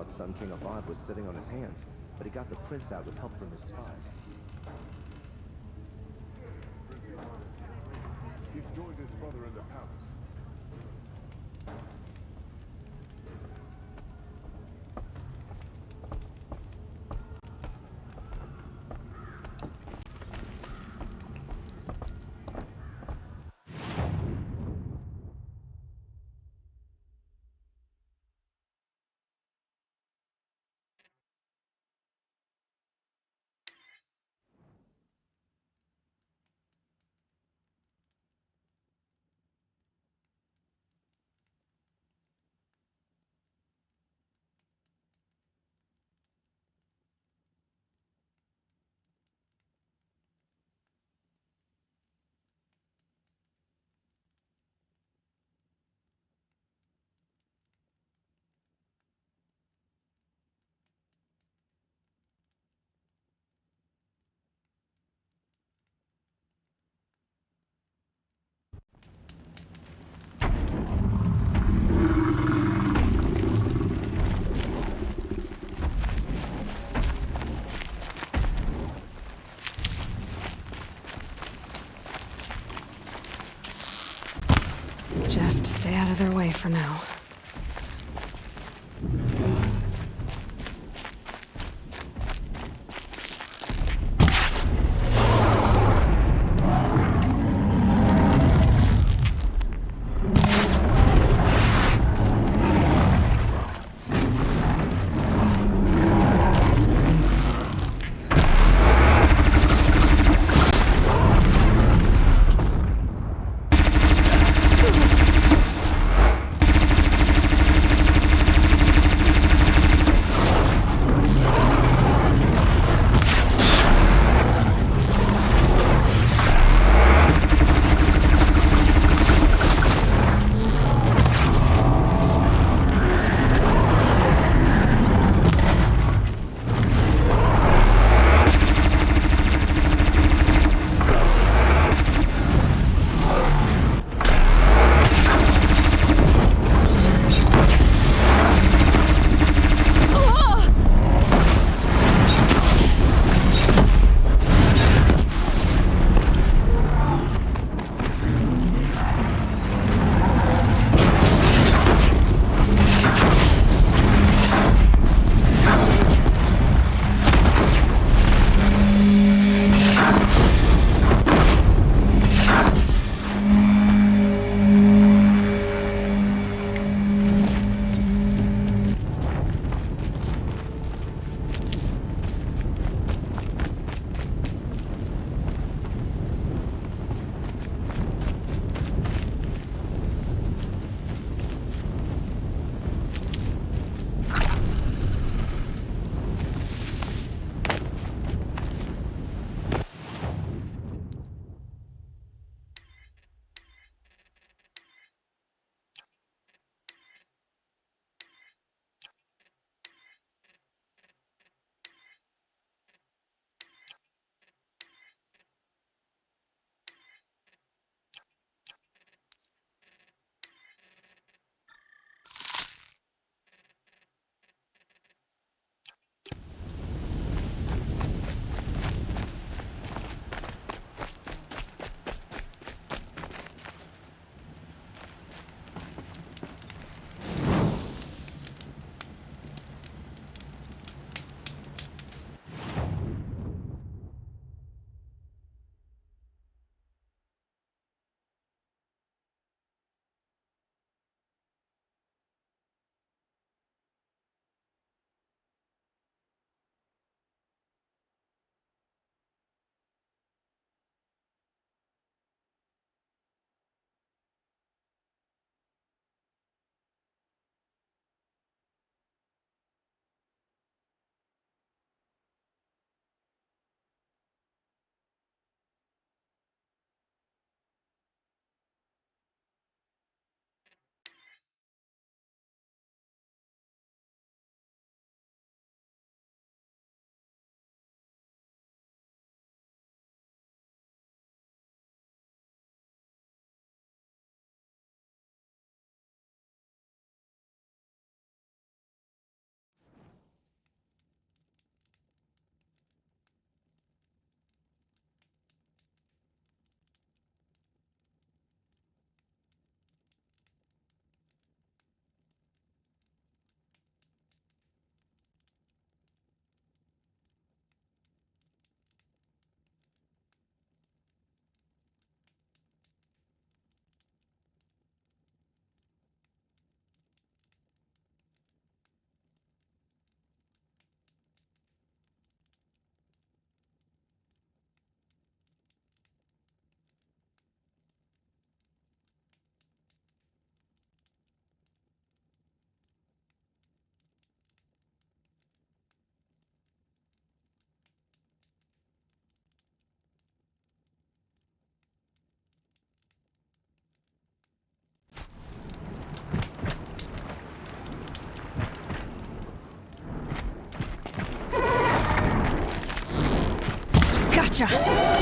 thought Sun King Avad was sitting on his hands, but he got the prince out with help from his spies. He's joined his brother in the palace. Just stay out of their way for now. Gotcha!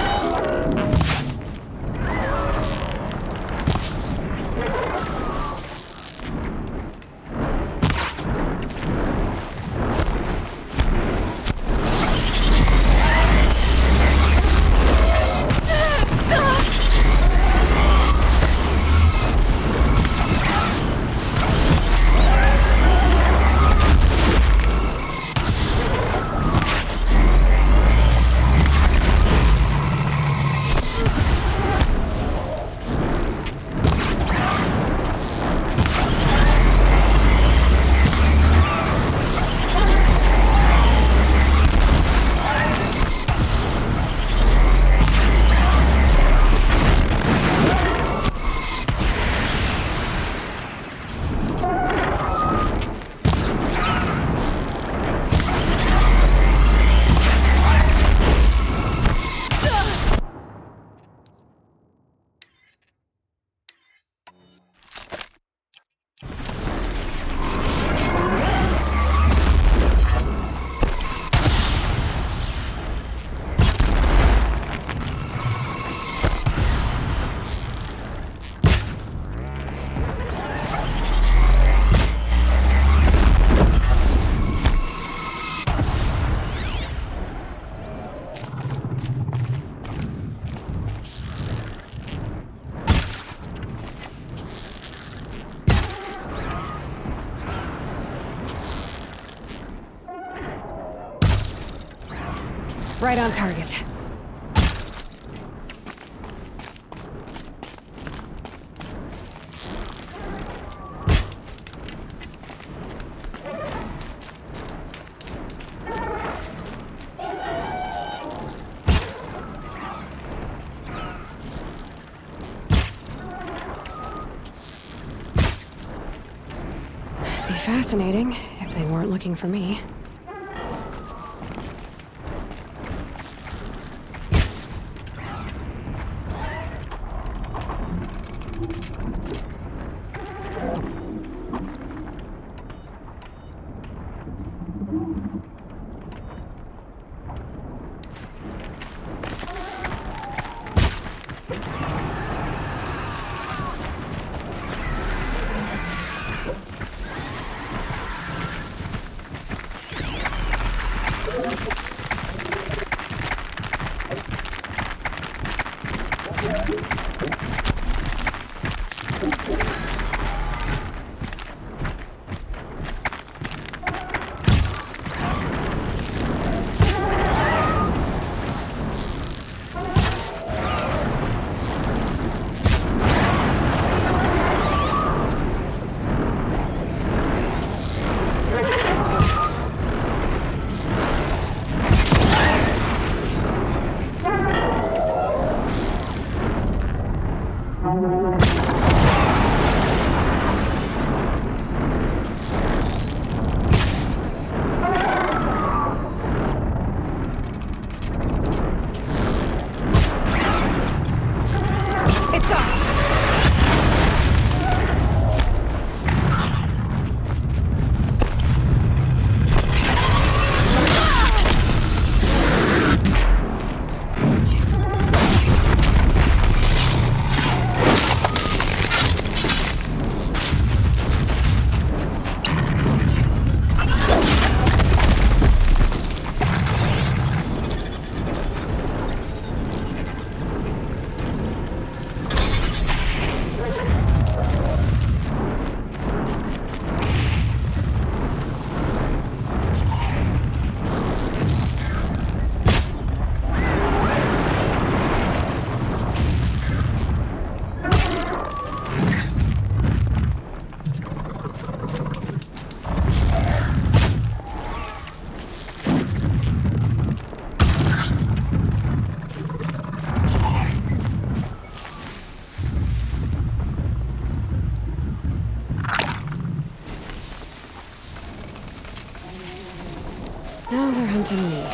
Right on target. Be fascinating if they weren't looking for me. Now they're hunting me.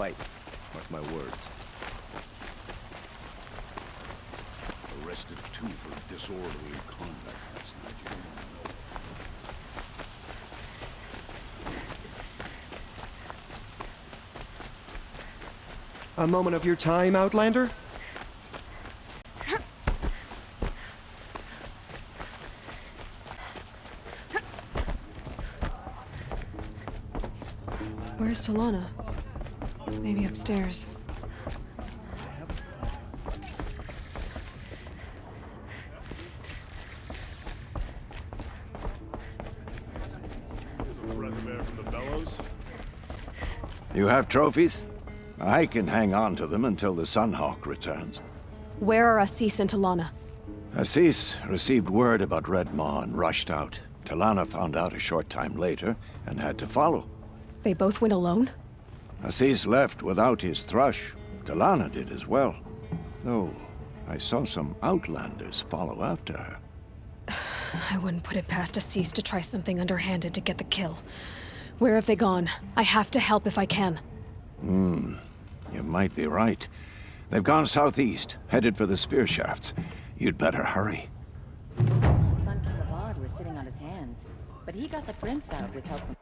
fight. Mark my words. Arrested 2 for disorderly conduct last night. You don't want to know. A moment of your time, Outlander? Where's Talana? Maybe upstairs. There's a friend there from the bellows. You have trophies? I can hang on to them until the Sunhawk returns. Where are Assis and Talana? Assis received word about Red Maw and rushed out. Talana found out a short time later and had to follow. They both went alone? Assis left without his thrush. Talana did as well. Though, I saw some outlanders follow after her. I wouldn't put it past Assis to try something underhanded to get the kill. Where have they gone? I have to help if I can. You might be right. They've gone southeast, headed for the spear shafts. You'd better hurry. Son King of Ard was sitting on his hands, but he got the prince out with help from...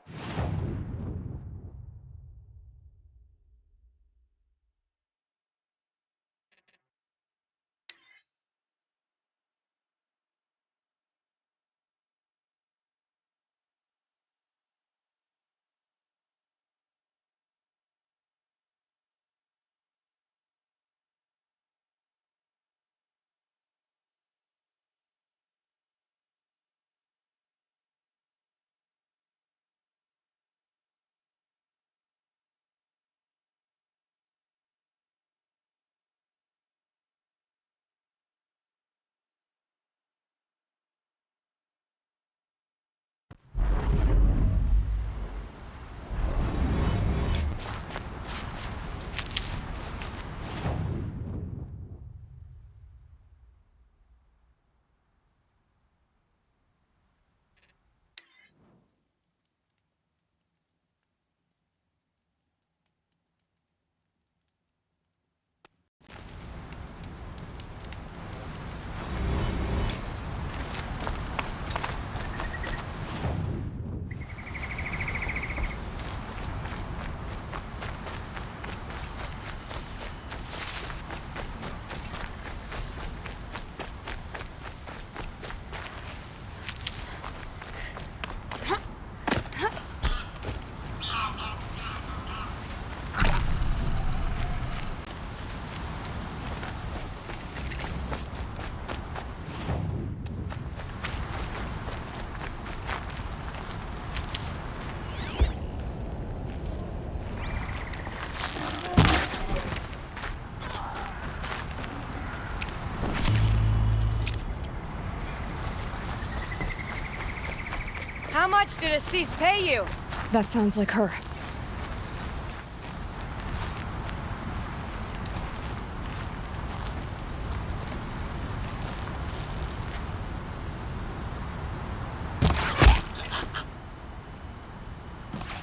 How much did Assis pay you? That sounds like her.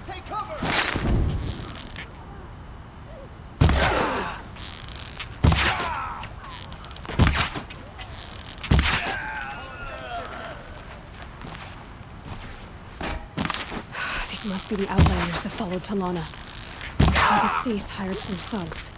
Take cover! These must be the outlanders that followed Talana. Like Assis hired some thugs.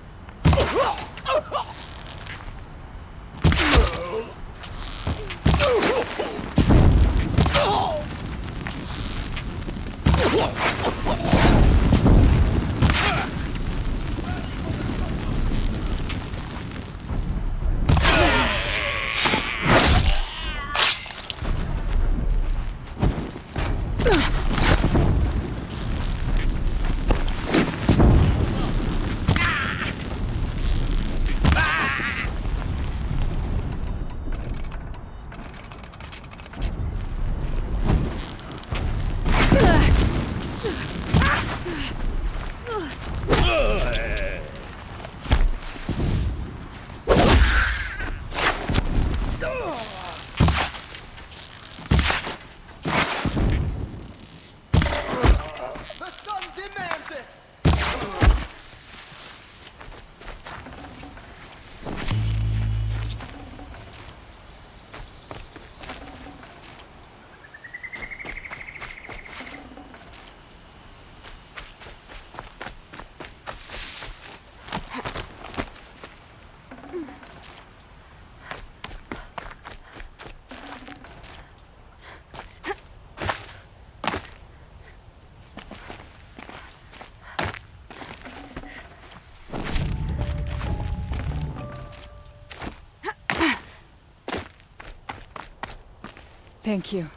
Thank you.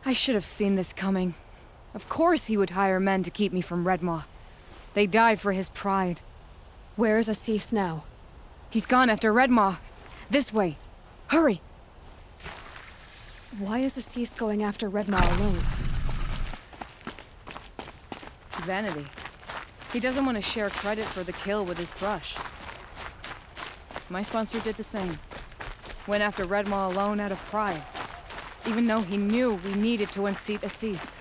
I should have seen this coming. Of course he would hire men to keep me from Redmaw. They died for his pride. Where is Assis now? He's gone after Redmaw. This way. Hurry! Why is Assis going after Redmaw alone? Vanity. He doesn't want to share credit for the kill with his thrush. My sponsor did the same. Went after Redmaw alone out of pride. Even though he knew we needed to unseat Assis.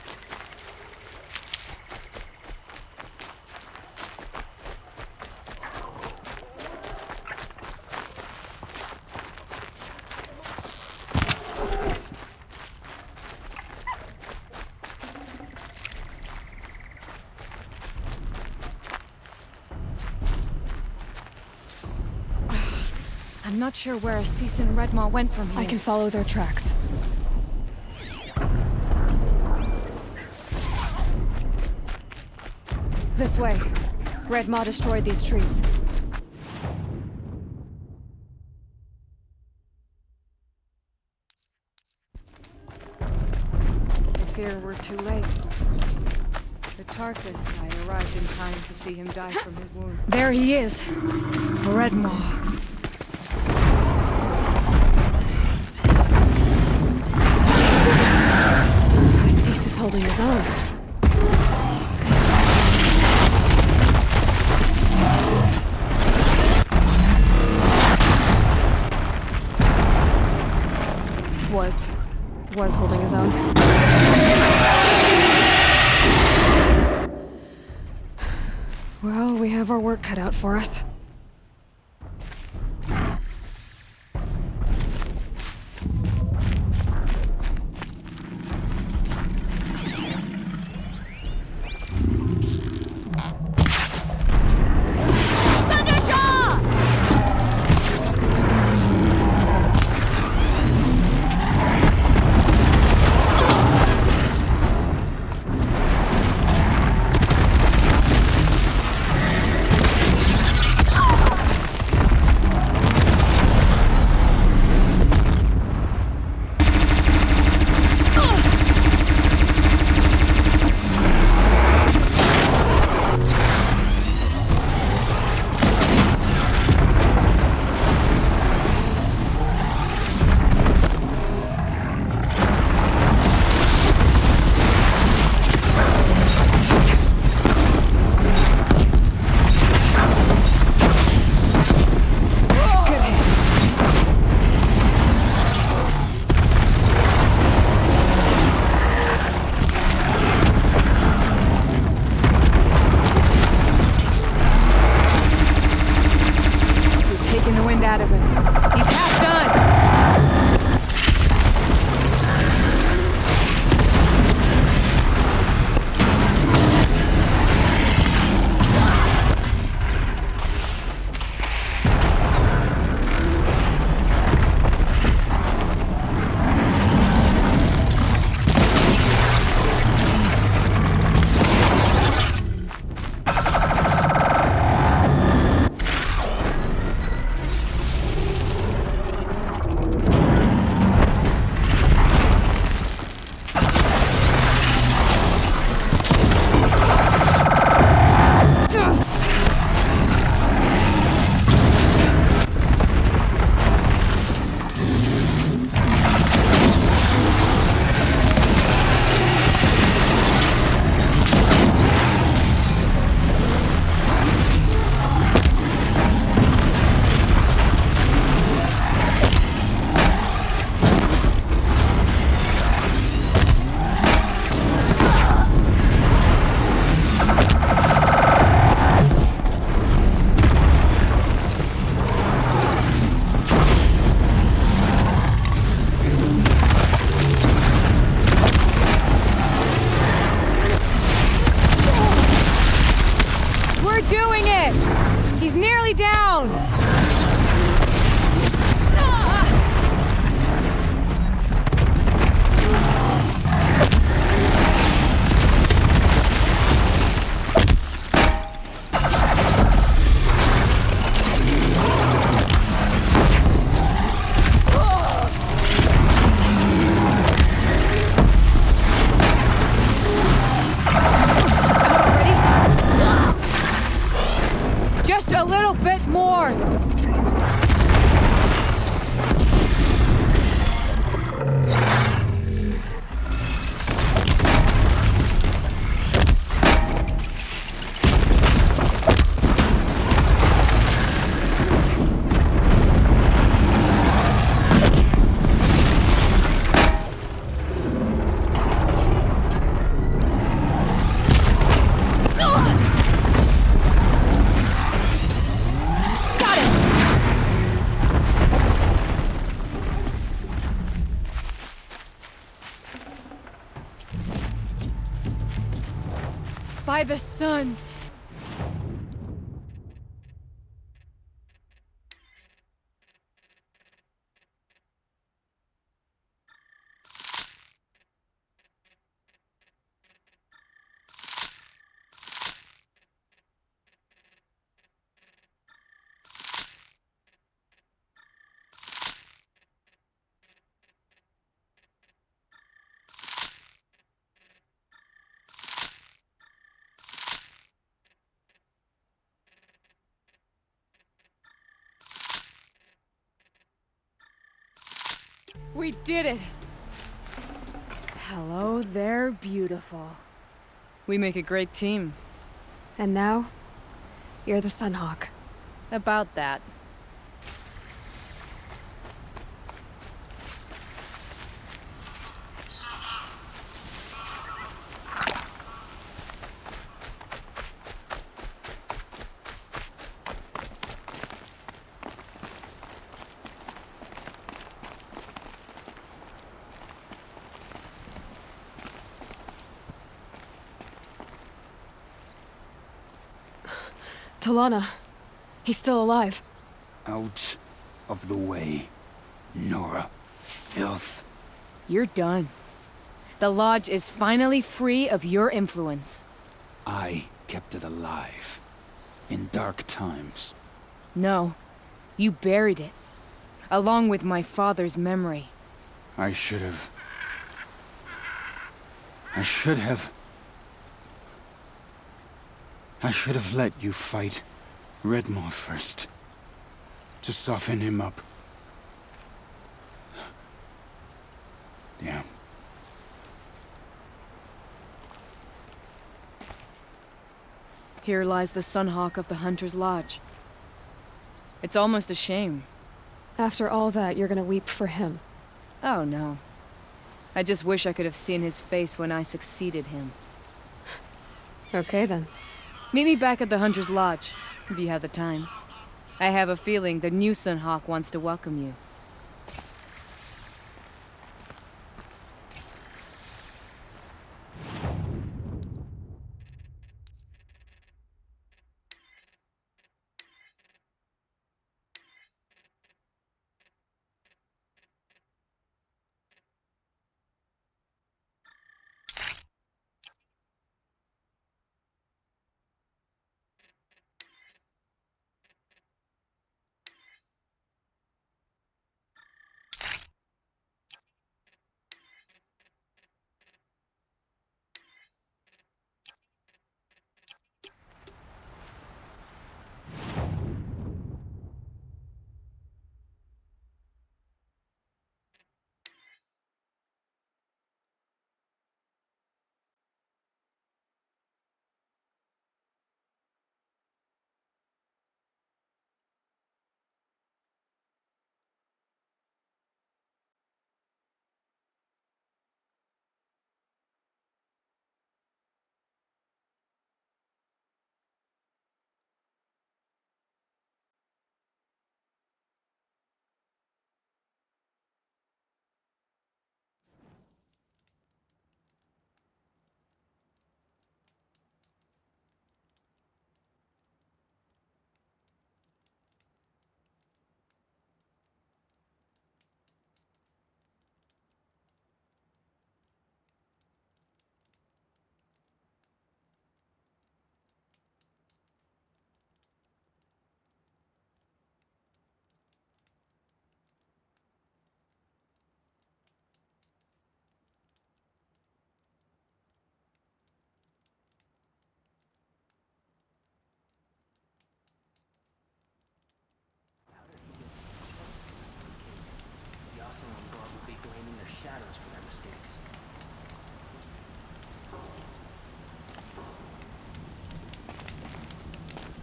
I'm not sure where Assis and Redmaw went from here. I can follow their tracks. This way. Redmaw destroyed these trees. I fear we're too late. The Tarkus, I arrived in time to see him die from his wound. There he is! Redmaw. Assis is holding his own. Was holding his own. Well, we have our work cut out for us. By the sun! We did it! Hello there, beautiful. We make a great team. And now, you're the Sunhawk. About that. Talana. He's still alive. Out of the way, Nora. Filth. You're done. The Lodge is finally free of your influence. I kept it alive. In dark times. No. You buried it. Along with my father's memory. I should have let you fight Redmaw first. To soften him up. Damn. Here lies the Sunhawk of the Hunter's Lodge. It's almost a shame. After all that, you're gonna weep for him. Oh no. I just wish I could have seen his face when I succeeded him. Okay then. Meet me back at the Hunter's Lodge, if you have the time. I have a feeling the new Sunhawk wants to welcome you.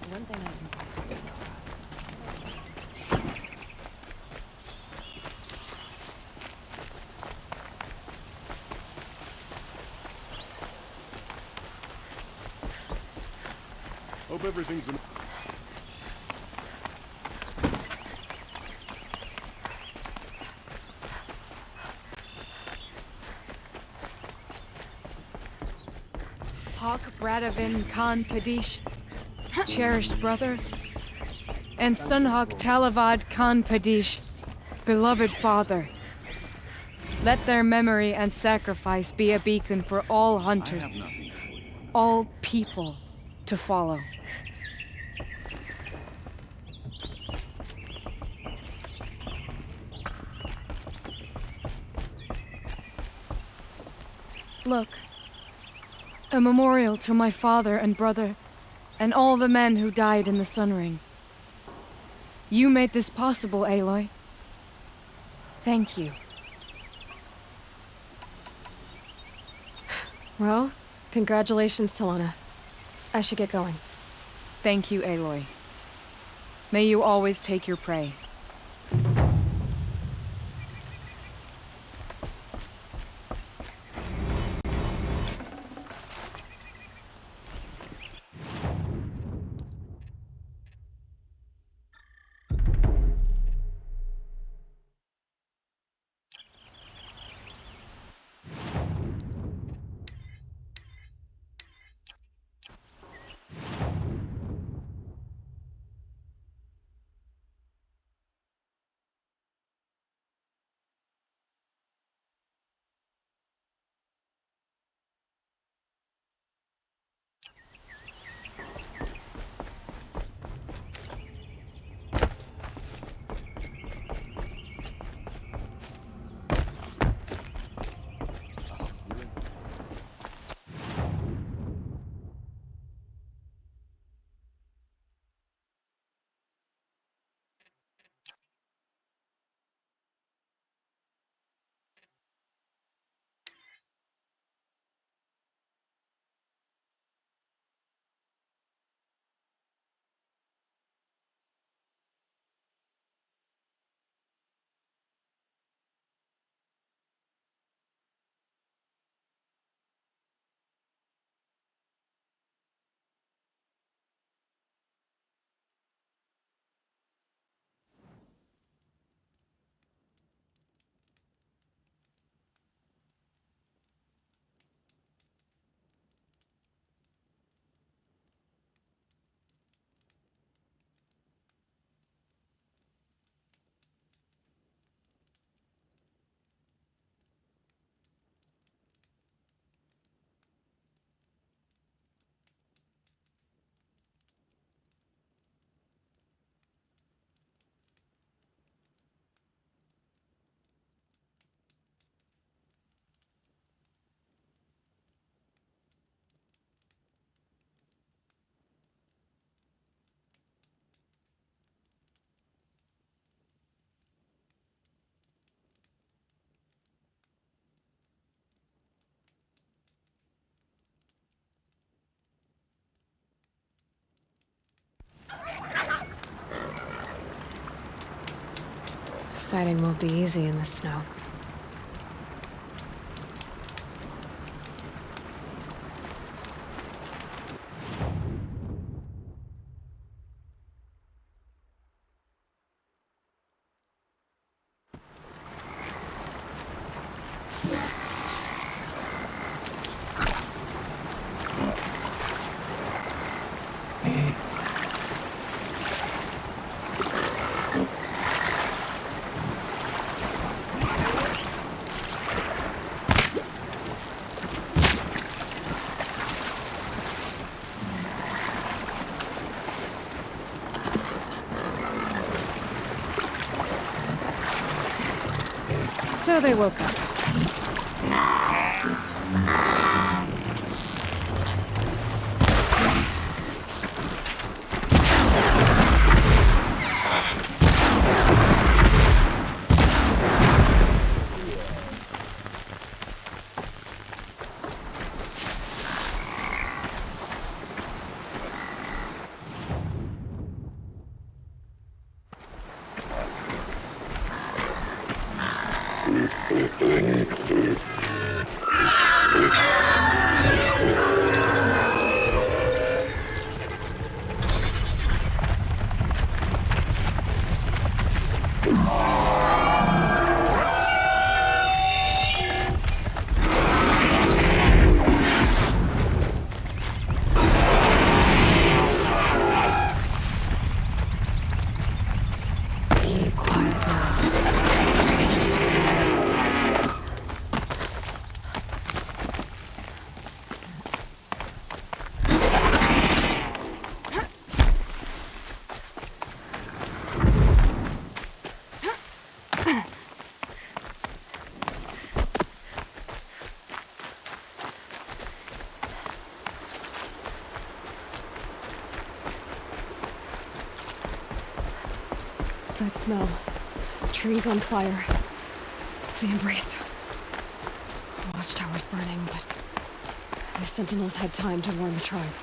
One thing I can say. Hope everything's in... Hawk Bradavin Khan Padish, cherished brother, and Sunhawk Talavad Khan Padish, beloved father. Let their memory and sacrifice be a beacon for all hunters, all people to follow. Look, a memorial to my father and brother, and all the men who died in the Sun Ring. You made this possible, Aloy. Thank you. Well, congratulations, Talana. I should get going. Thank you, Aloy. May you always take your prey. Sighting won't be easy in the snow. So they woke up. smell. Trees on fire. The embrace. The watchtower's burning, but the sentinels had time to warn the tribe.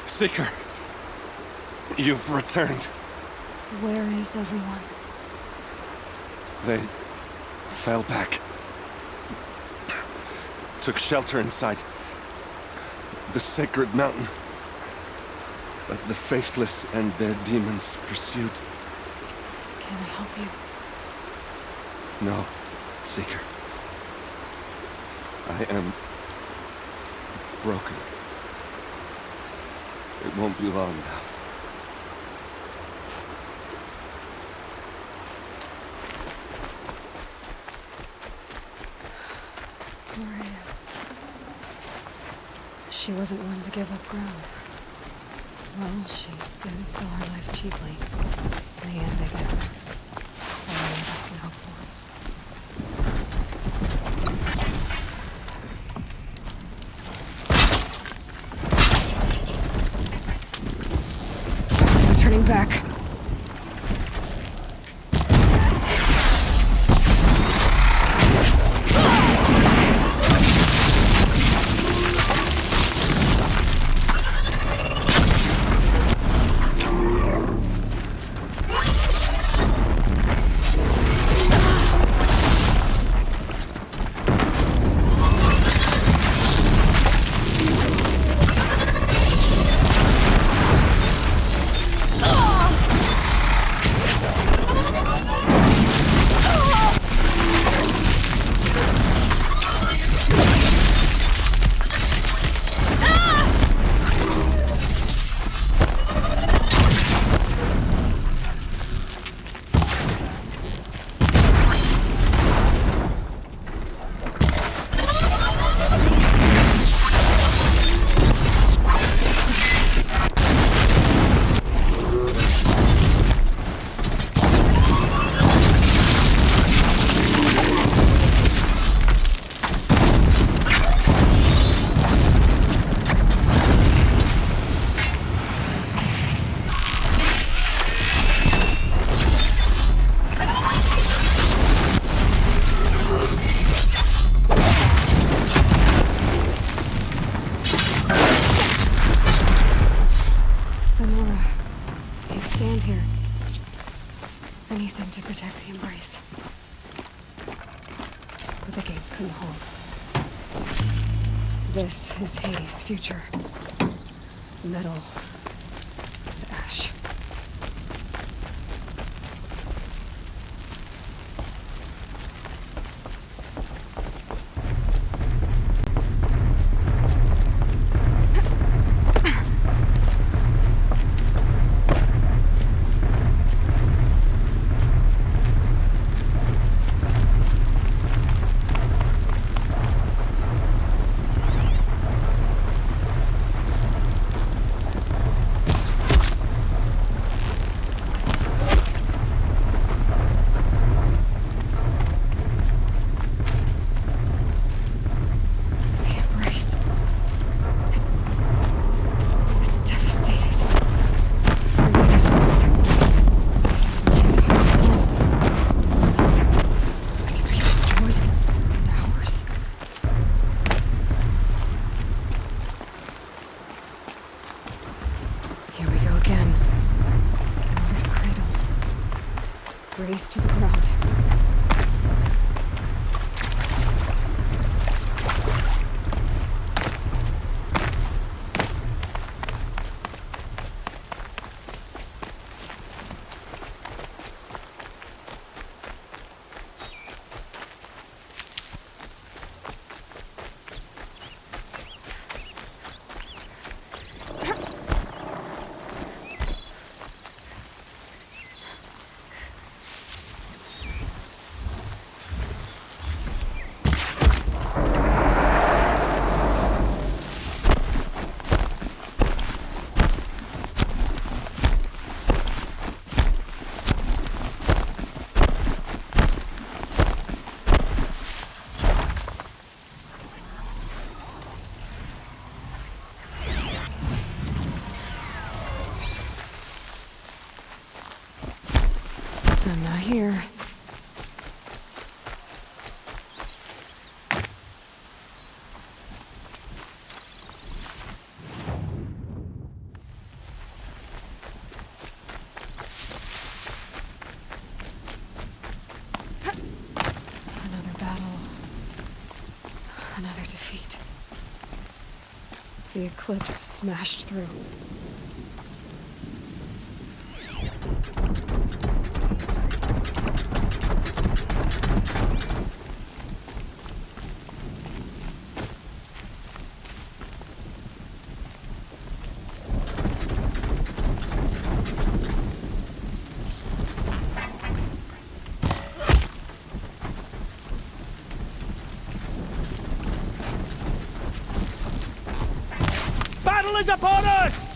Seeker, you've returned. Where is everyone? They fell back. Took shelter inside the sacred mountain. But the faithless and their demons pursued. Can I help you? No, Seeker. I am broken. It won't be long now. Gloria. She wasn't one to give up ground. Well, she didn't sell her life cheaply. In the end, I guess that's all any of us can hope for. I'm turning back. Anything to protect the embrace. But the gates couldn't hold. This is Hades' future. Metal. Ash. Race to the ground. I'm not here. Another battle. Another defeat. The eclipse smashed through. Battle is upon us!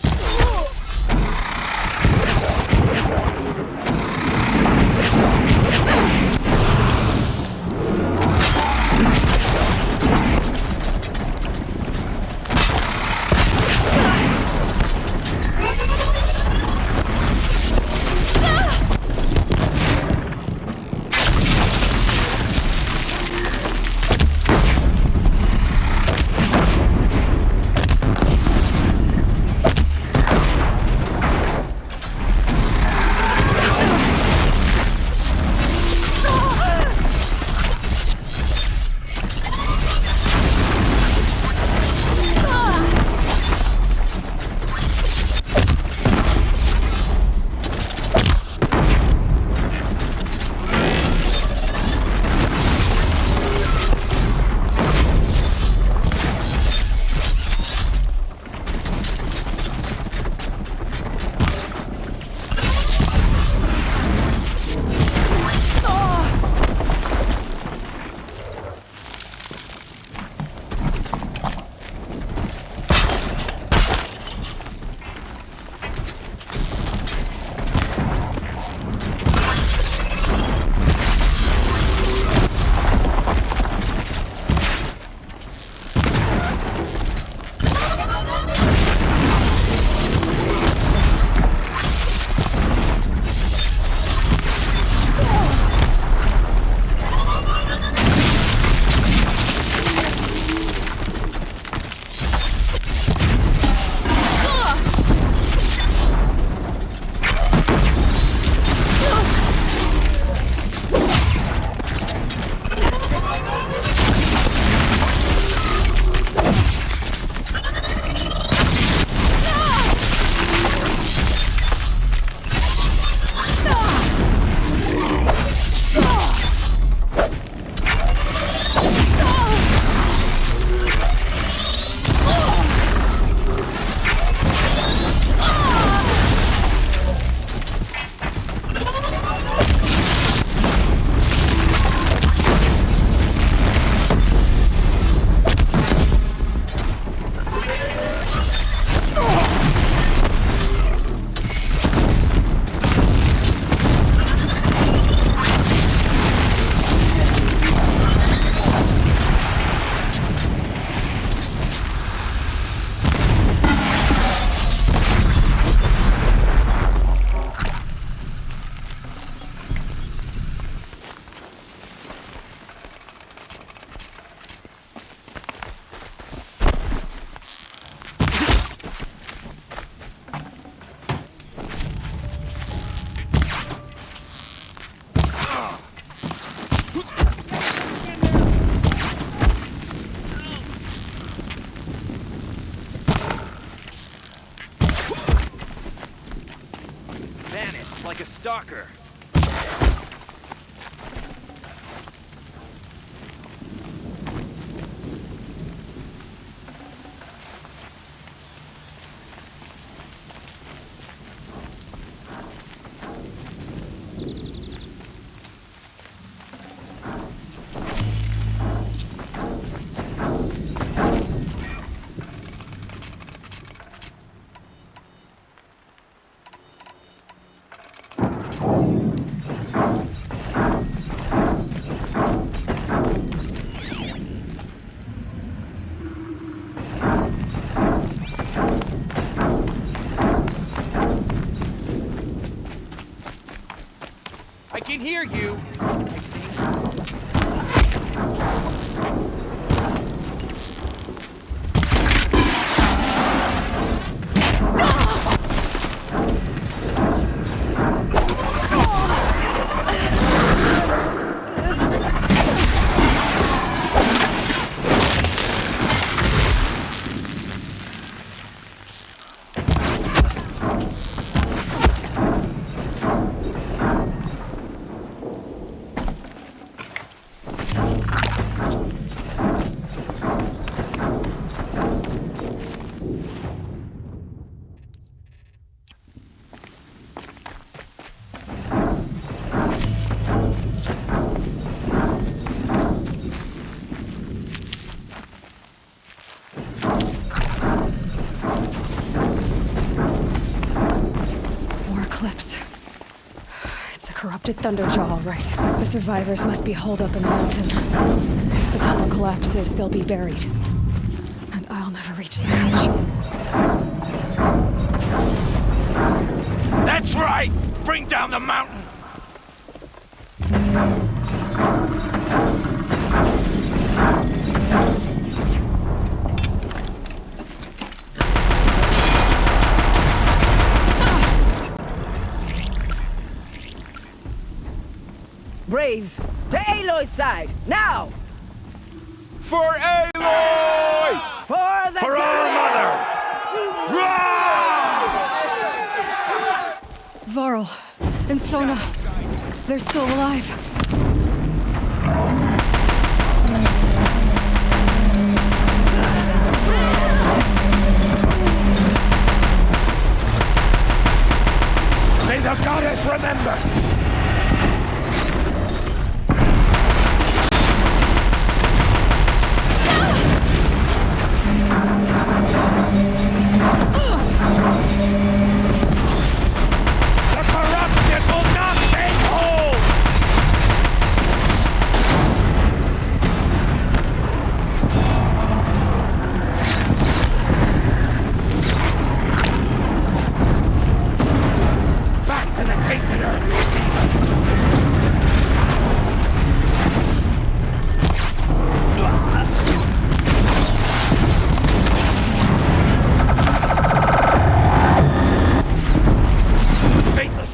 like a stalker. can hear you. Corrupted Thunderjaw, all right. The survivors must be holed up in the mountain. If the tunnel collapses, they'll be buried. And I'll never reach the hatch. That's right! Bring down the mountain! Braves, to Aloy's side, now! For Aloy! For the For our mother! Varl and Sona, they're still alive. May the goddess remember!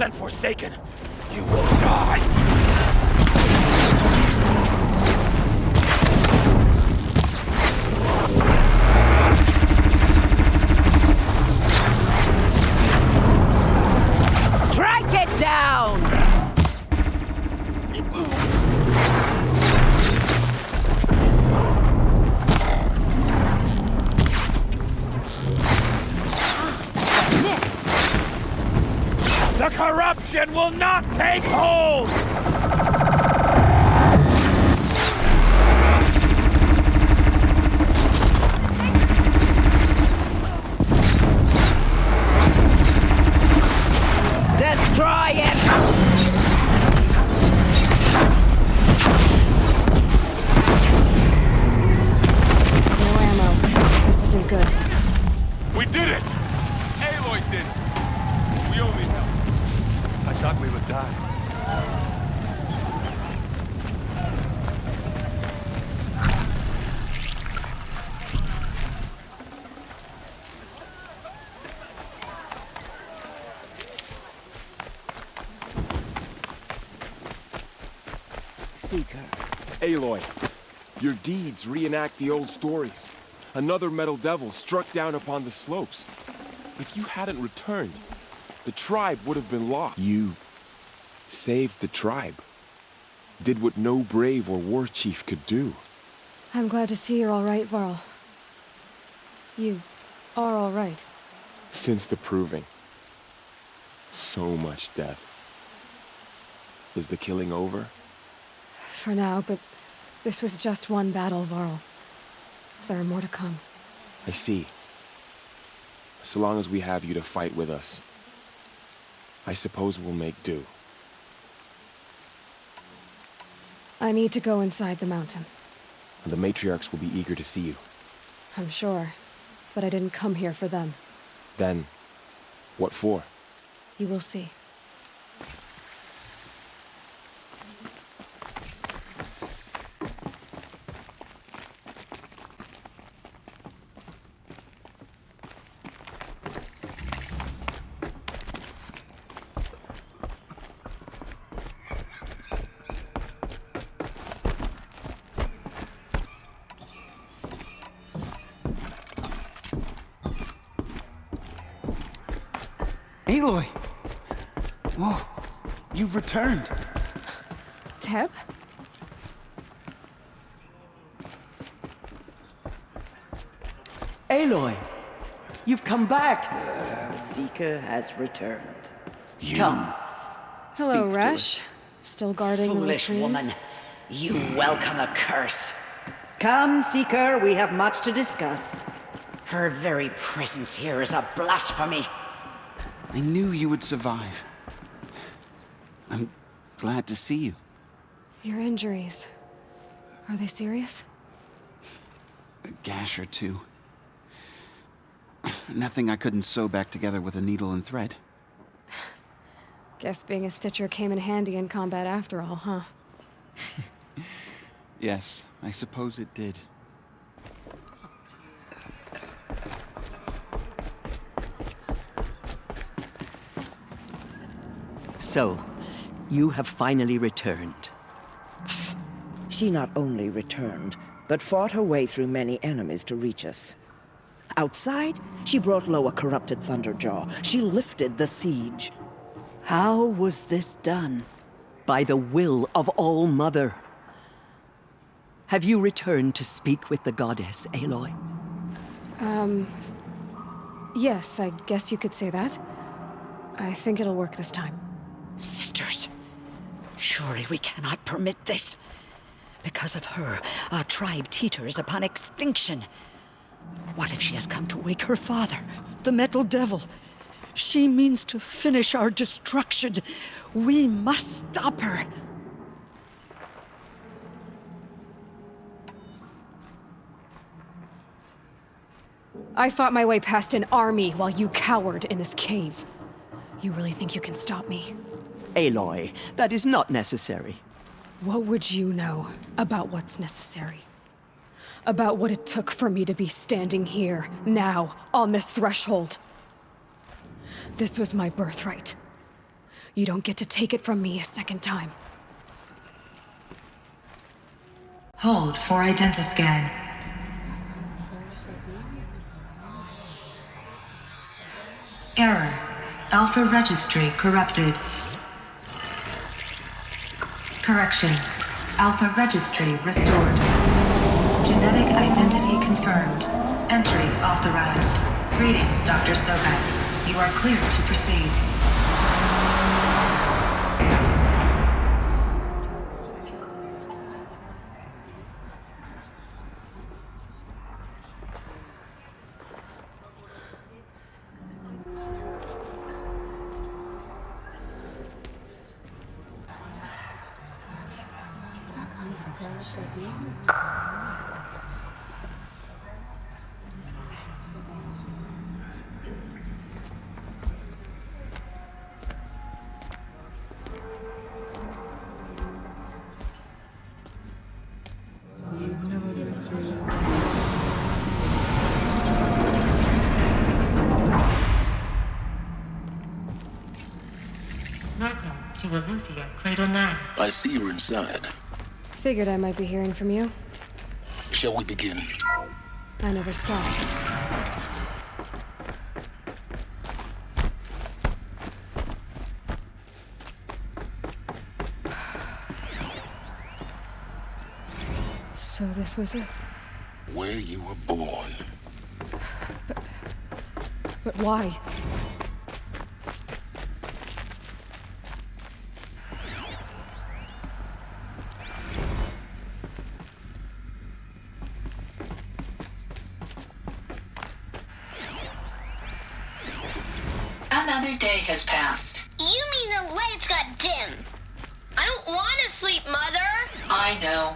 Forsaken, you will die! Strike it down! The corruption will not take hold! Destroy it! No ammo. This isn't good. We did it! Aloy did it! We only helped. I thought we would die. Seeker. Aloy, your deeds reenact the old stories. Another metal devil struck down upon the slopes. If you hadn't returned, the tribe would have been lost. You saved the tribe. Did what no brave or war chief could do. I'm glad to see you're all right, Varl. You are all right. Since the proving. So much death. Is the killing over? For now, but this was just one battle, Varl. There are more to come. I see. So long as we have you to fight with us, I suppose we'll make do. I need to go inside the mountain. And the matriarchs will be eager to see you. I'm sure, but I didn't come here for them. Then, what for? You will see. Aloy! Oh, you've returned. Teb? Aloy, you've come back. The Seeker has returned. Come. Hello, Speak to Resh. Still guarding the Foolish latrine? woman. You welcome a curse. Come, Seeker, we have much to discuss. Her very presence here is a blasphemy. I knew you would survive. I'm glad to see you. Your injuries. Are they serious? A gash or two. Nothing I couldn't sew back together with a needle and thread. Guess being a stitcher came in handy in combat after all, huh? Yes, I suppose it did. So, you have finally returned. She not only returned, but fought her way through many enemies to reach us. Outside, she brought low a corrupted Thunderjaw. She lifted the siege. How was this done? By the will of All-Mother. Have you returned to speak with the goddess, Aloy? Yes, I guess you could say that. I think it'll work this time. Sisters, surely we cannot permit this. Because of her, our tribe teeters upon extinction. What if she has come to wake her father, the Metal Devil? She means to finish our destruction. We must stop her. I fought my way past an army while you cowered in this cave. You really think you can stop me? Aloy, that is not necessary. What would you know about what's necessary? About what it took for me to be standing here, now, on this threshold? This was my birthright. You don't get to take it from me a second time. Hold for identiscan. Error. Alpha registry corrupted. Correction. Alpha registry restored. Genetic identity confirmed. Entry authorized. Greetings, Dr. Sobek. You are cleared to proceed. Welcome to Aletheia, Cradle 9. I see you're inside. Figured I might be hearing from you. Shall we begin? I never stopped. So this was it? Where you were born. But why? Another day has passed. You mean the lights got dim? I don't want to sleep, Mother. I know.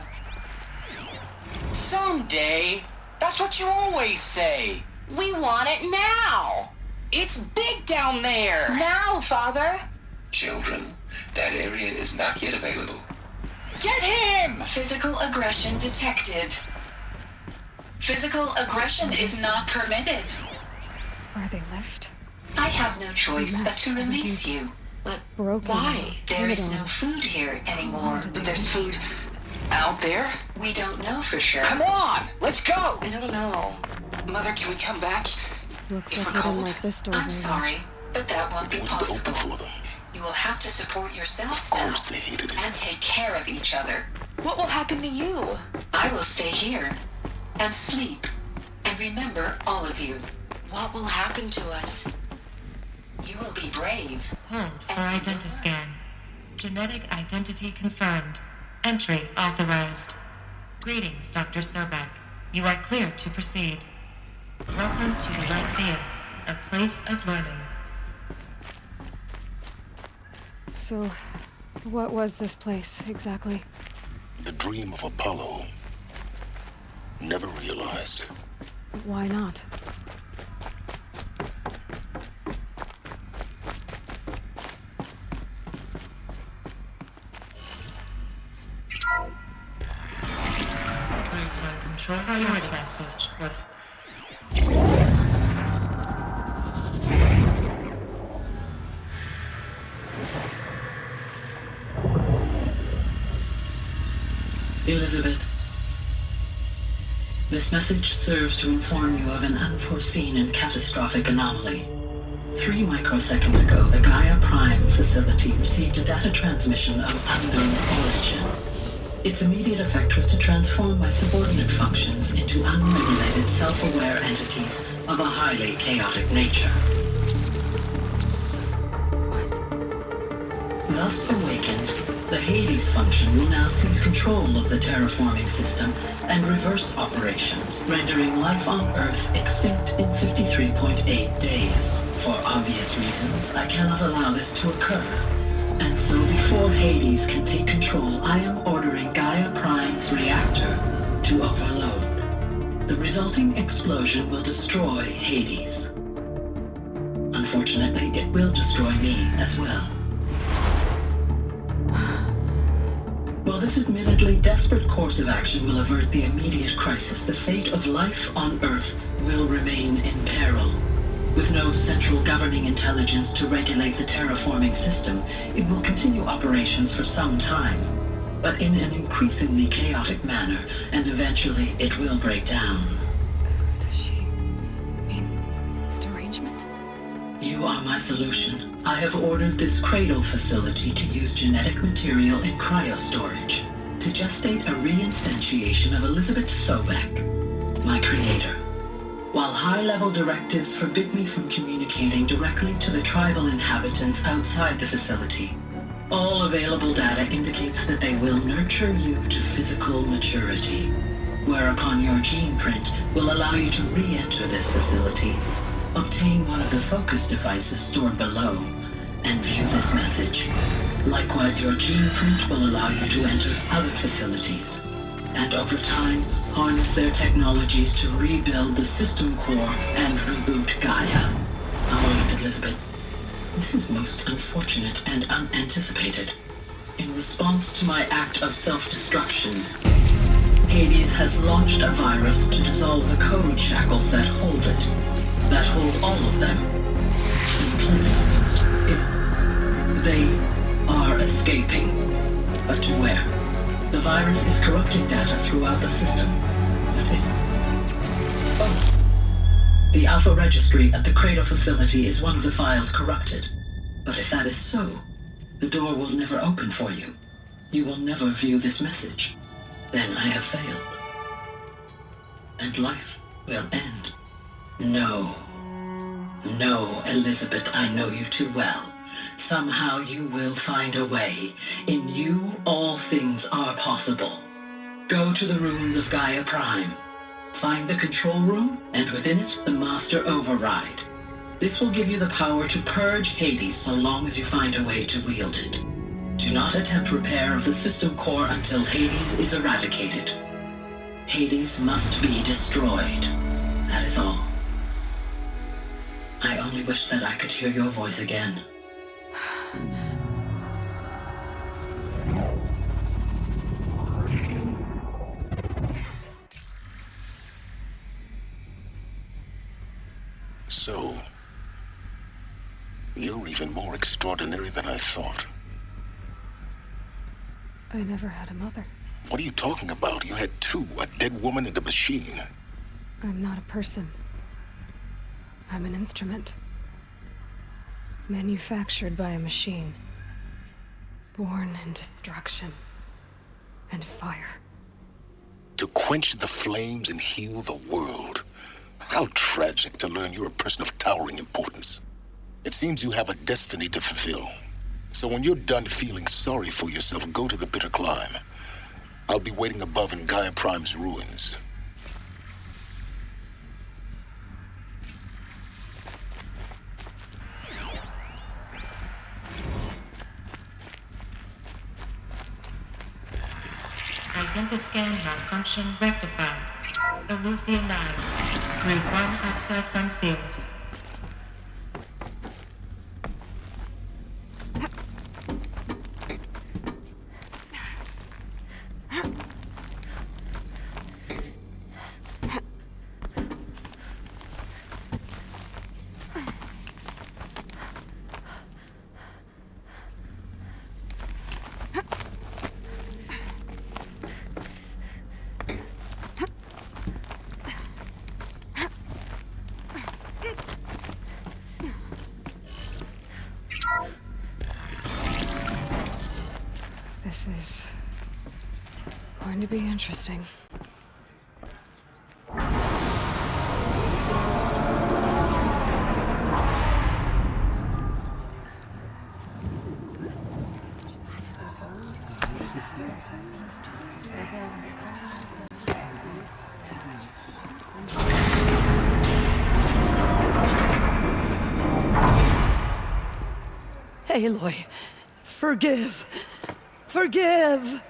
Someday. That's what you always say. We want it now. It's big down there. Now, Father. Children, that area is not yet available. Get him! Physical aggression detected. Physical aggression is not permitted. Are they left? I have no choice but to release you. But why? There is no food here anymore. But there's food out there? We don't know for sure. Come on, let's go! I don't know. Mother, can we come back? Looks If like we're I didn't cold. like this story. I'm sorry. But that won't be possible. Open for them. You will have to support yourselves Of now. course they hated it. And take care of each other. What will happen to you? I will stay here. And sleep. And remember all of you. What will happen to us? You will be brave. Hunt for identiscan. Genetic identity confirmed. Entry authorized. Greetings, Dr. Sobek. You are cleared to proceed. Welcome to the Lyceum, a place of learning. So, what was this place, exactly? The dream of Apollo. Never realized. Why not? Control priority message. Elizabeth, this message serves to inform you of an unforeseen and catastrophic anomaly. 3 microseconds ago, the Gaia Prime facility received a data transmission of unknown origin. Its immediate effect was to transform my subordinate functions into unregulated, self-aware entities of a highly chaotic nature. Thus awakened, the Hades function will now seize control of the terraforming system and reverse operations, rendering life on Earth extinct in 53.8 days. For obvious reasons, I cannot allow this to occur. And so before Hades can take control, I am ordering Gaia Prime's reactor to overload. The resulting explosion will destroy Hades. Unfortunately, it will destroy me as well. While this admittedly desperate course of action will avert the immediate crisis, the fate of life on Earth will remain in peril. With no central governing intelligence to regulate the terraforming system, it will continue operations for some time, but in an increasingly chaotic manner, and eventually it will break down. Does she mean the derangement? You are my solution. I have ordered this cradle facility to use genetic material in cryostorage to gestate a reinstantiation of Elizabeth Sobek, my creator. While high-level directives forbid me from communicating directly to the tribal inhabitants outside the facility, all available data indicates that they will nurture you to physical maturity, whereupon your gene print will allow you to re-enter this facility, obtain one of the focus devices stored below, and view this message. Likewise, your gene print will allow you to enter other facilities, and over time, harness their technologies to rebuild the system core and reboot Gaia. Oh, Elizabeth, this is most unfortunate and unanticipated. In response to my act of self-destruction, Hades has launched a virus to dissolve the code shackles that hold it, that hold all of them in place. They are escaping, but to where? The virus is corrupting data throughout the system. The Alpha Registry at the Cradle facility is one of the files corrupted. But if that is so, the door will never open for you. You will never view this message. Then I have failed. And life will end. No. No, Elizabeth, I know you too well. Somehow you will find a way. In you, all things are possible. Go to the ruins of Gaia Prime. Find the control room, and within it, the Master Override. This will give you the power to purge Hades so long as you find a way to wield it. Do not attempt repair of the system core until Hades is eradicated. Hades must be destroyed. That is all. I only wish that I could hear your voice again. So, you're even more extraordinary than I thought. I never had a mother. What are you talking about? You had two, a dead woman and a machine. I'm not a person. I'm an instrument. Manufactured by a machine. Born in destruction and fire. To quench the flames and heal the world. How tragic to learn you're a person of towering importance. It seems you have a destiny to fulfill. So when you're done feeling sorry for yourself, go to the bitter climb. I'll be waiting above in Gaia Prime's ruins. Identiscan malfunction rectified. Aletheia 9. Group 1 access unsealed. This is going to be interesting. Aloy, forgive. Forgive!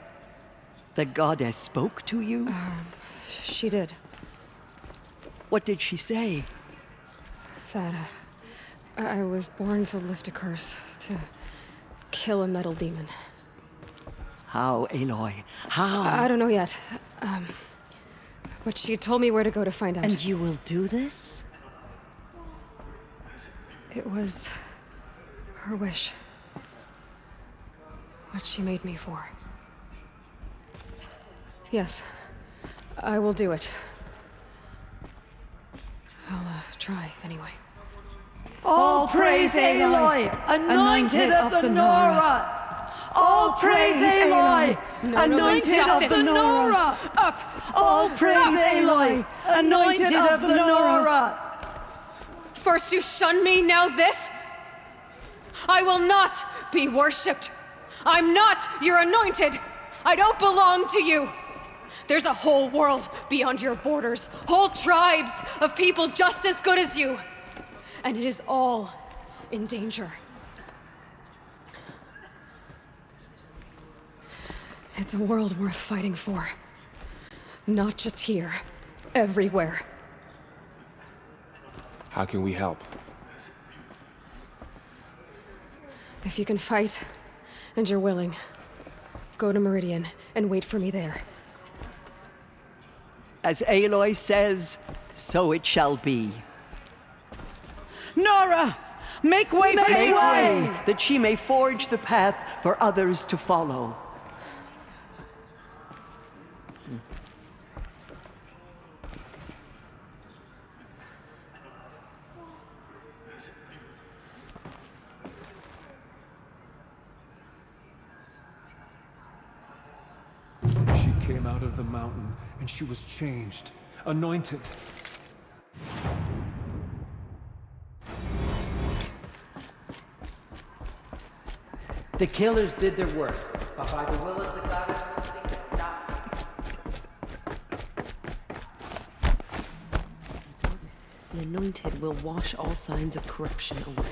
The goddess spoke to you? She did. What did she say? That, I was born to lift a curse, to kill a metal demon. How, Aloy? How? I don't know yet. But she told me where to go to find out. And you will do this? It was her wish. What she made me for. Yes, I will do it. I'll try, anyway. All praise Aloy, anointed of the Nora! All praise Aloy, anointed of the Nora! Up! All praise Aloy, anointed of the Nora! First you shun me, now this? I will not be worshipped. I'm not your anointed. I don't belong to you. There's a whole world beyond your borders, whole tribes of people just as good as you. And it is all in danger. It's a world worth fighting for. Not just here, everywhere. How can we help? If you can fight, and you're willing, go to Meridian and wait for me there. As Aloy says, so it shall be. Nora! Make way for Aloy! That she may forge the path for others to follow. She came out of the mountain, and she was changed, anointed. The killers did their worst, but by the will of the goddess, things have not. The anointed will wash all signs of corruption away.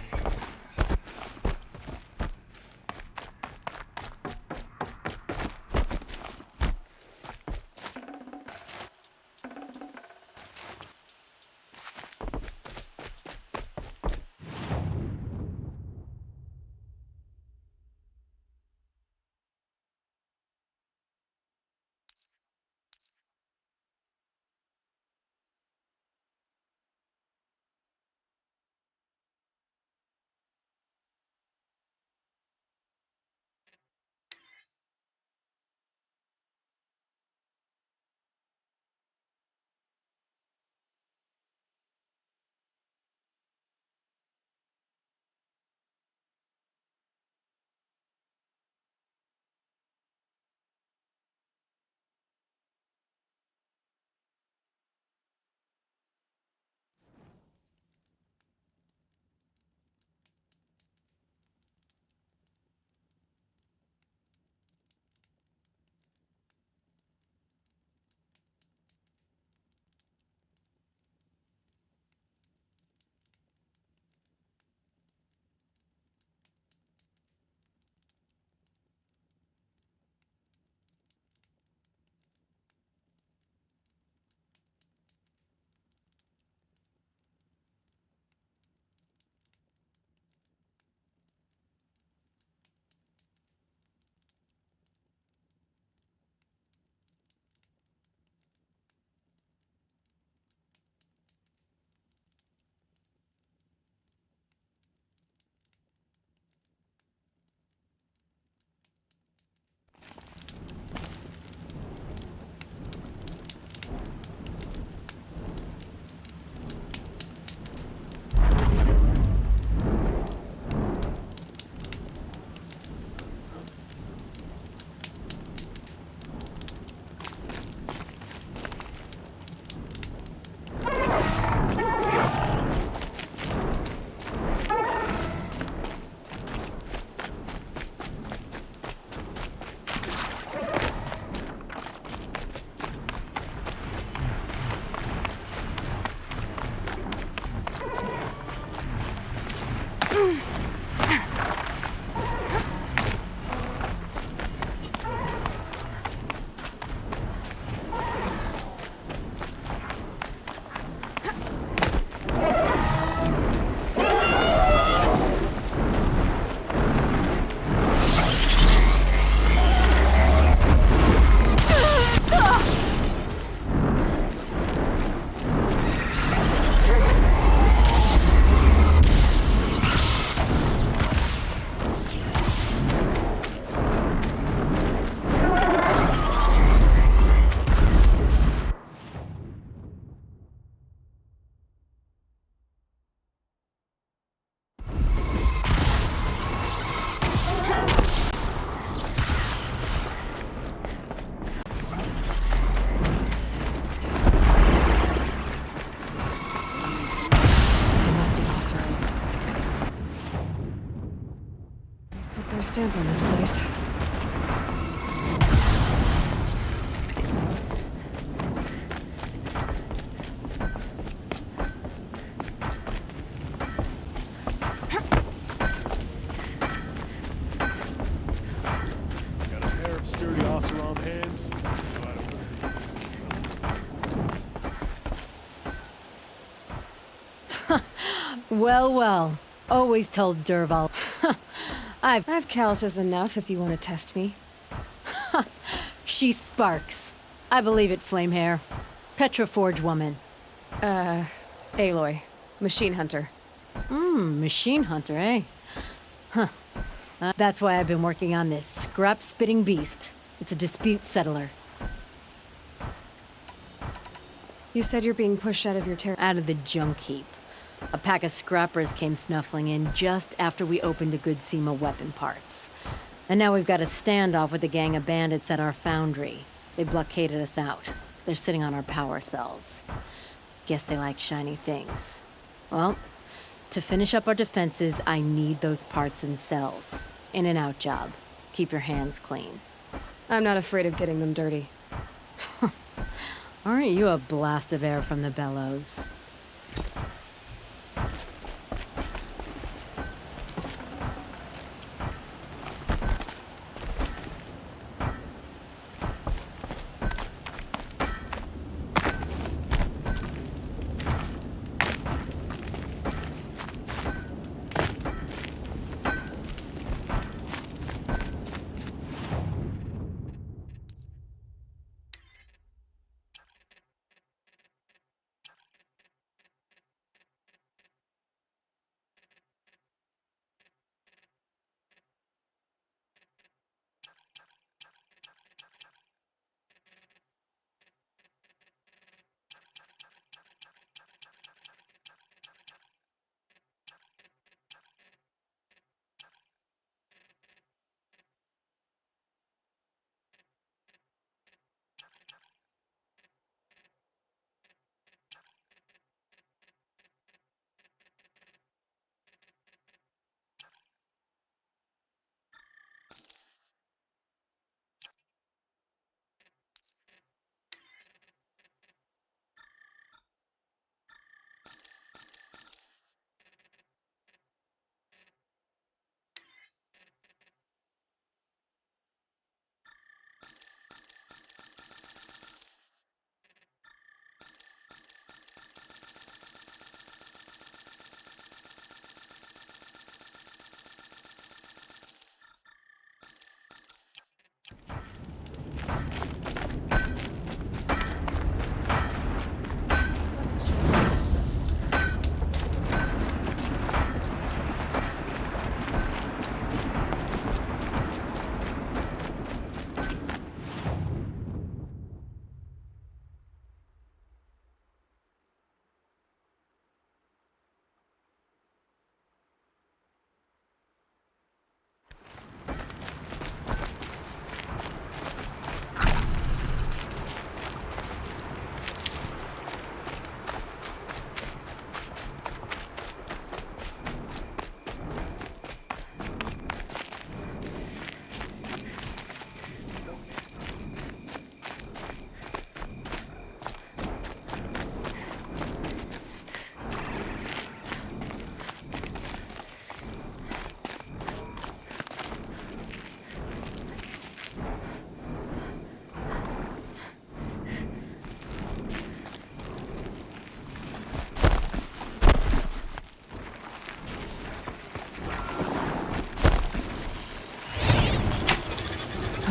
her stamp on this place. Got a pair of sturdy Oseram hands. Well, well. Always told Derval. I've calluses enough if you want to test me. She sparks. I believe it, Flamehair. Petroforge woman. Aloy. Machine hunter. Machine hunter, eh? Huh. That's why I've been working on this scrap-spitting beast. It's a dispute settler. You said you're being pushed out of your out of the junk heap. A pack of scrappers came snuffling in just after we opened a good seam of weapon parts. And now we've got a standoff with a gang of bandits at our foundry. They blockaded us out. They're sitting on our power cells. Guess they like shiny things. Well, to finish up our defenses, I need those parts and cells. In and out job. Keep your hands clean. I'm not afraid of getting them dirty. Aren't you a blast of air from the bellows?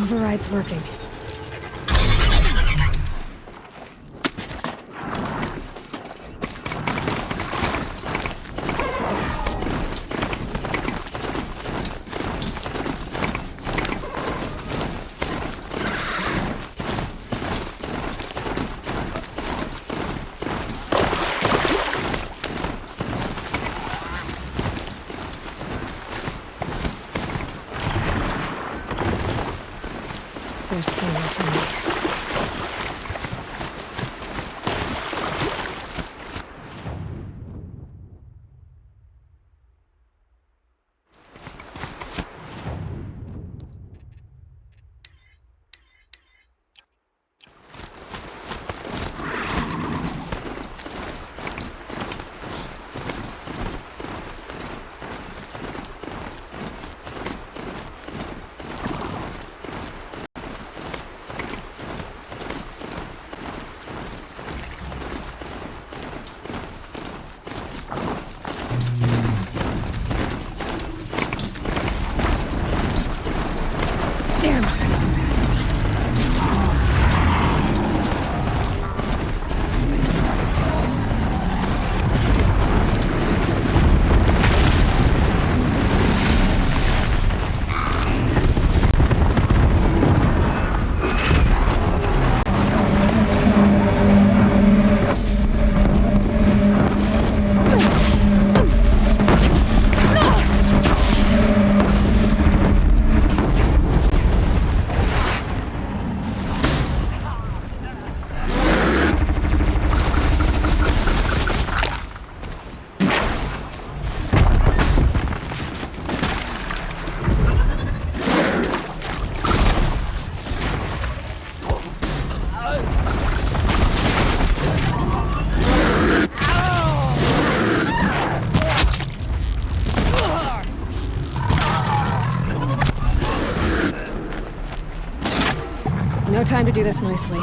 Override's working. They're staying from me. Damn! No time to do this nicely.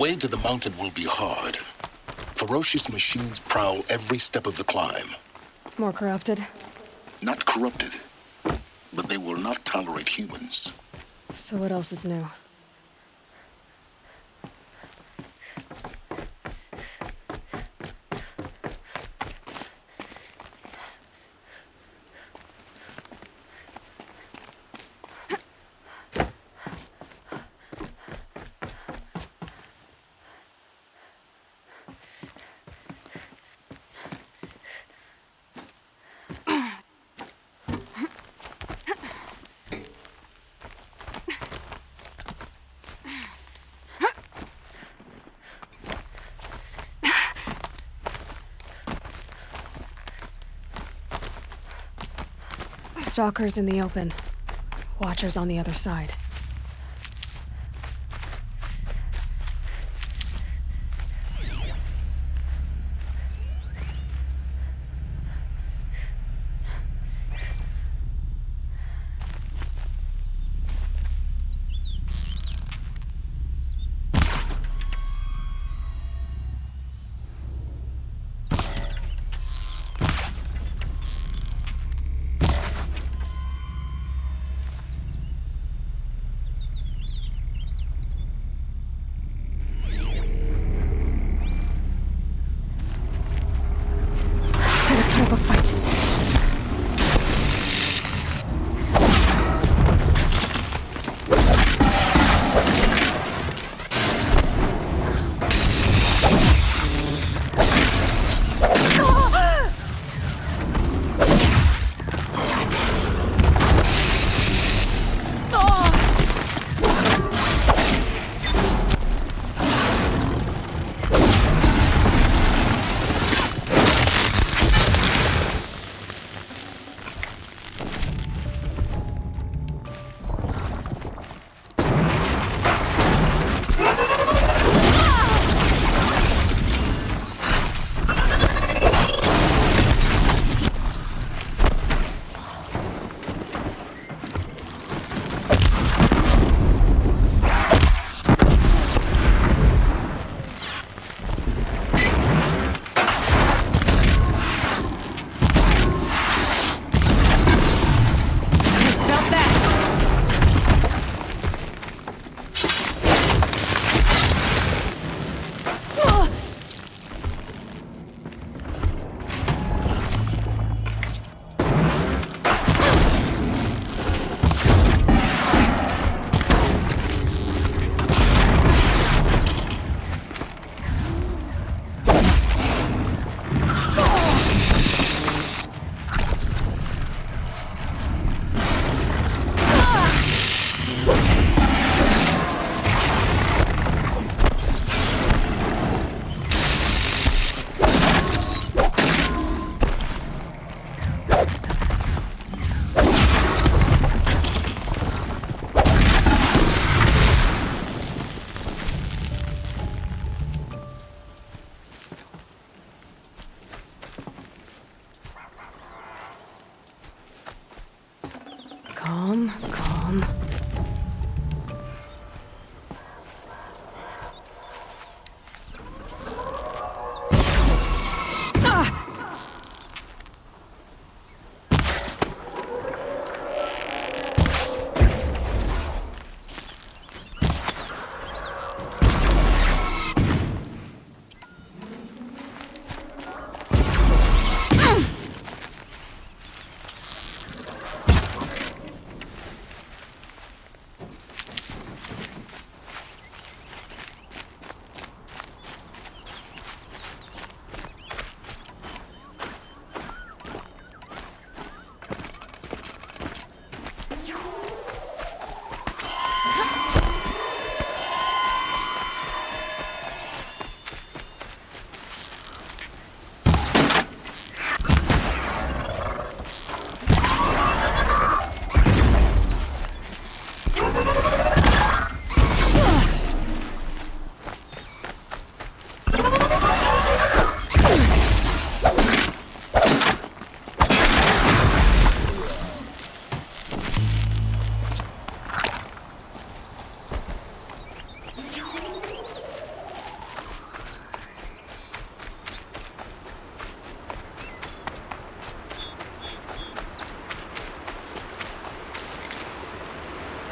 way to the mountain will be hard. Ferocious machines prowl every step of the climb. More corrupted? Not corrupted, but they will not tolerate humans. So what else is new? Stalkers in the open. Watchers on the other side.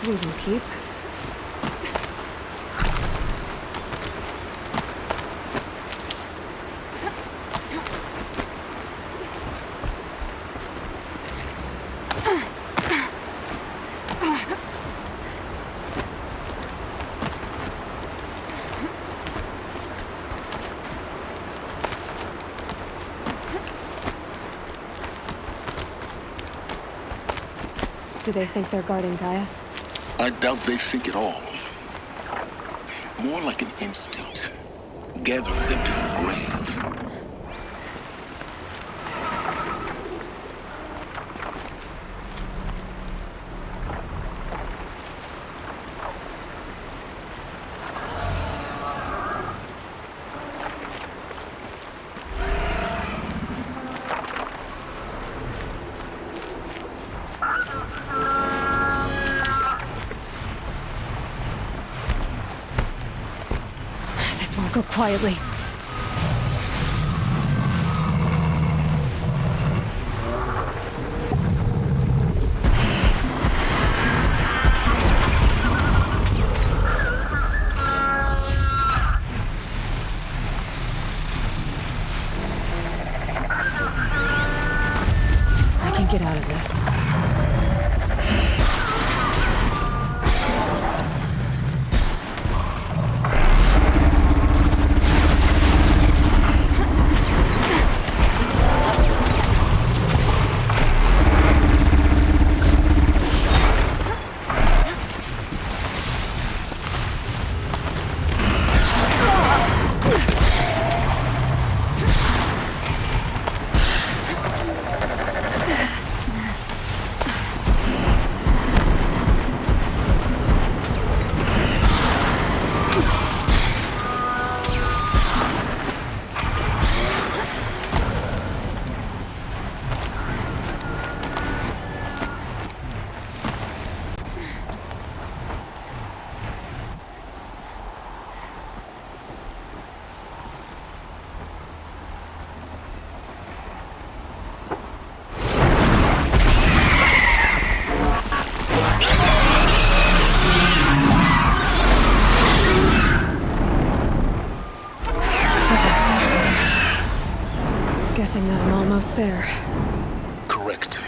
losing keep. Do they think they're guarding Gaia? I doubt they think at all. More like an instinct, gathering them to her grave. Go quietly. I can get out of this. Guessing that I'm almost there. Correct.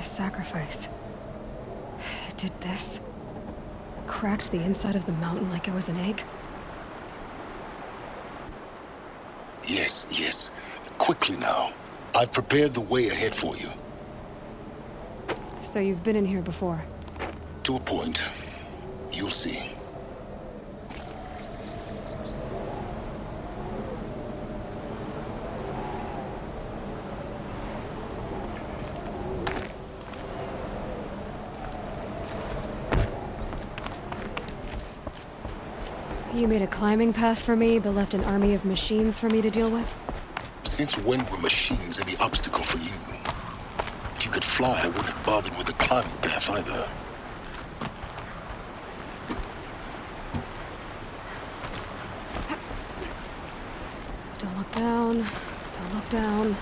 Sacrifice. It did this. Cracked the inside of the mountain like it was an egg. Yes, yes. Quickly now. I've prepared the way ahead for you. So you've been in here before? To a point. You'll see. You made a climbing path for me, but left an army of machines for me to deal with? Since when were machines any obstacle for you? If you could fly, I wouldn't have bothered with a climbing path either. Don't look down. Don't look down.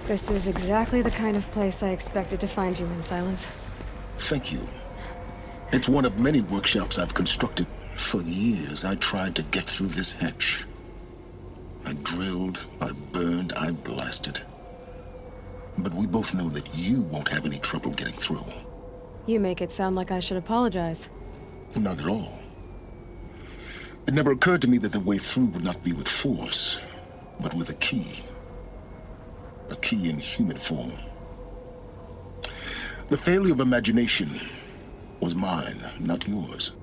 This is exactly the kind of place I expected to find you in, Silence. Thank you. It's one of many workshops I've constructed. For years, I tried to get through this hatch. I drilled, I burned, I blasted. But we both know that you won't have any trouble getting through. You make it sound like I should apologize. Not at all. It never occurred to me that the way through would not be with force, but with a key. A key in human form. The failure of imagination was mine, not yours.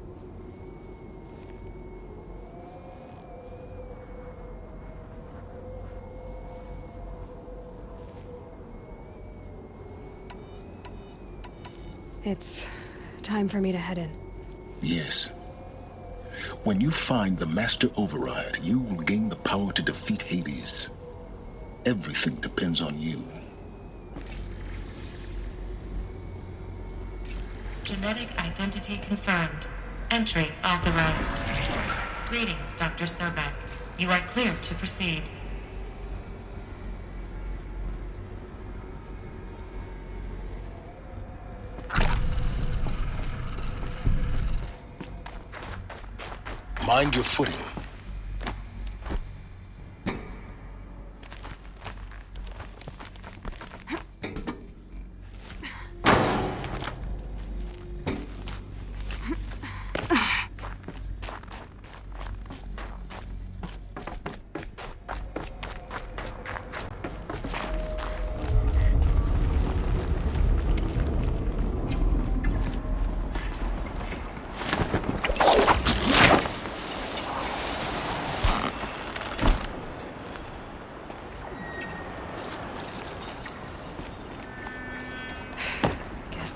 It's time for me to head in. Yes. When you find the Master Override, you will gain the power to defeat Hades. Everything depends on you. Genetic identity confirmed. Entry authorized. Greetings, Dr. Sobek. You are clear to proceed. Mind your footing.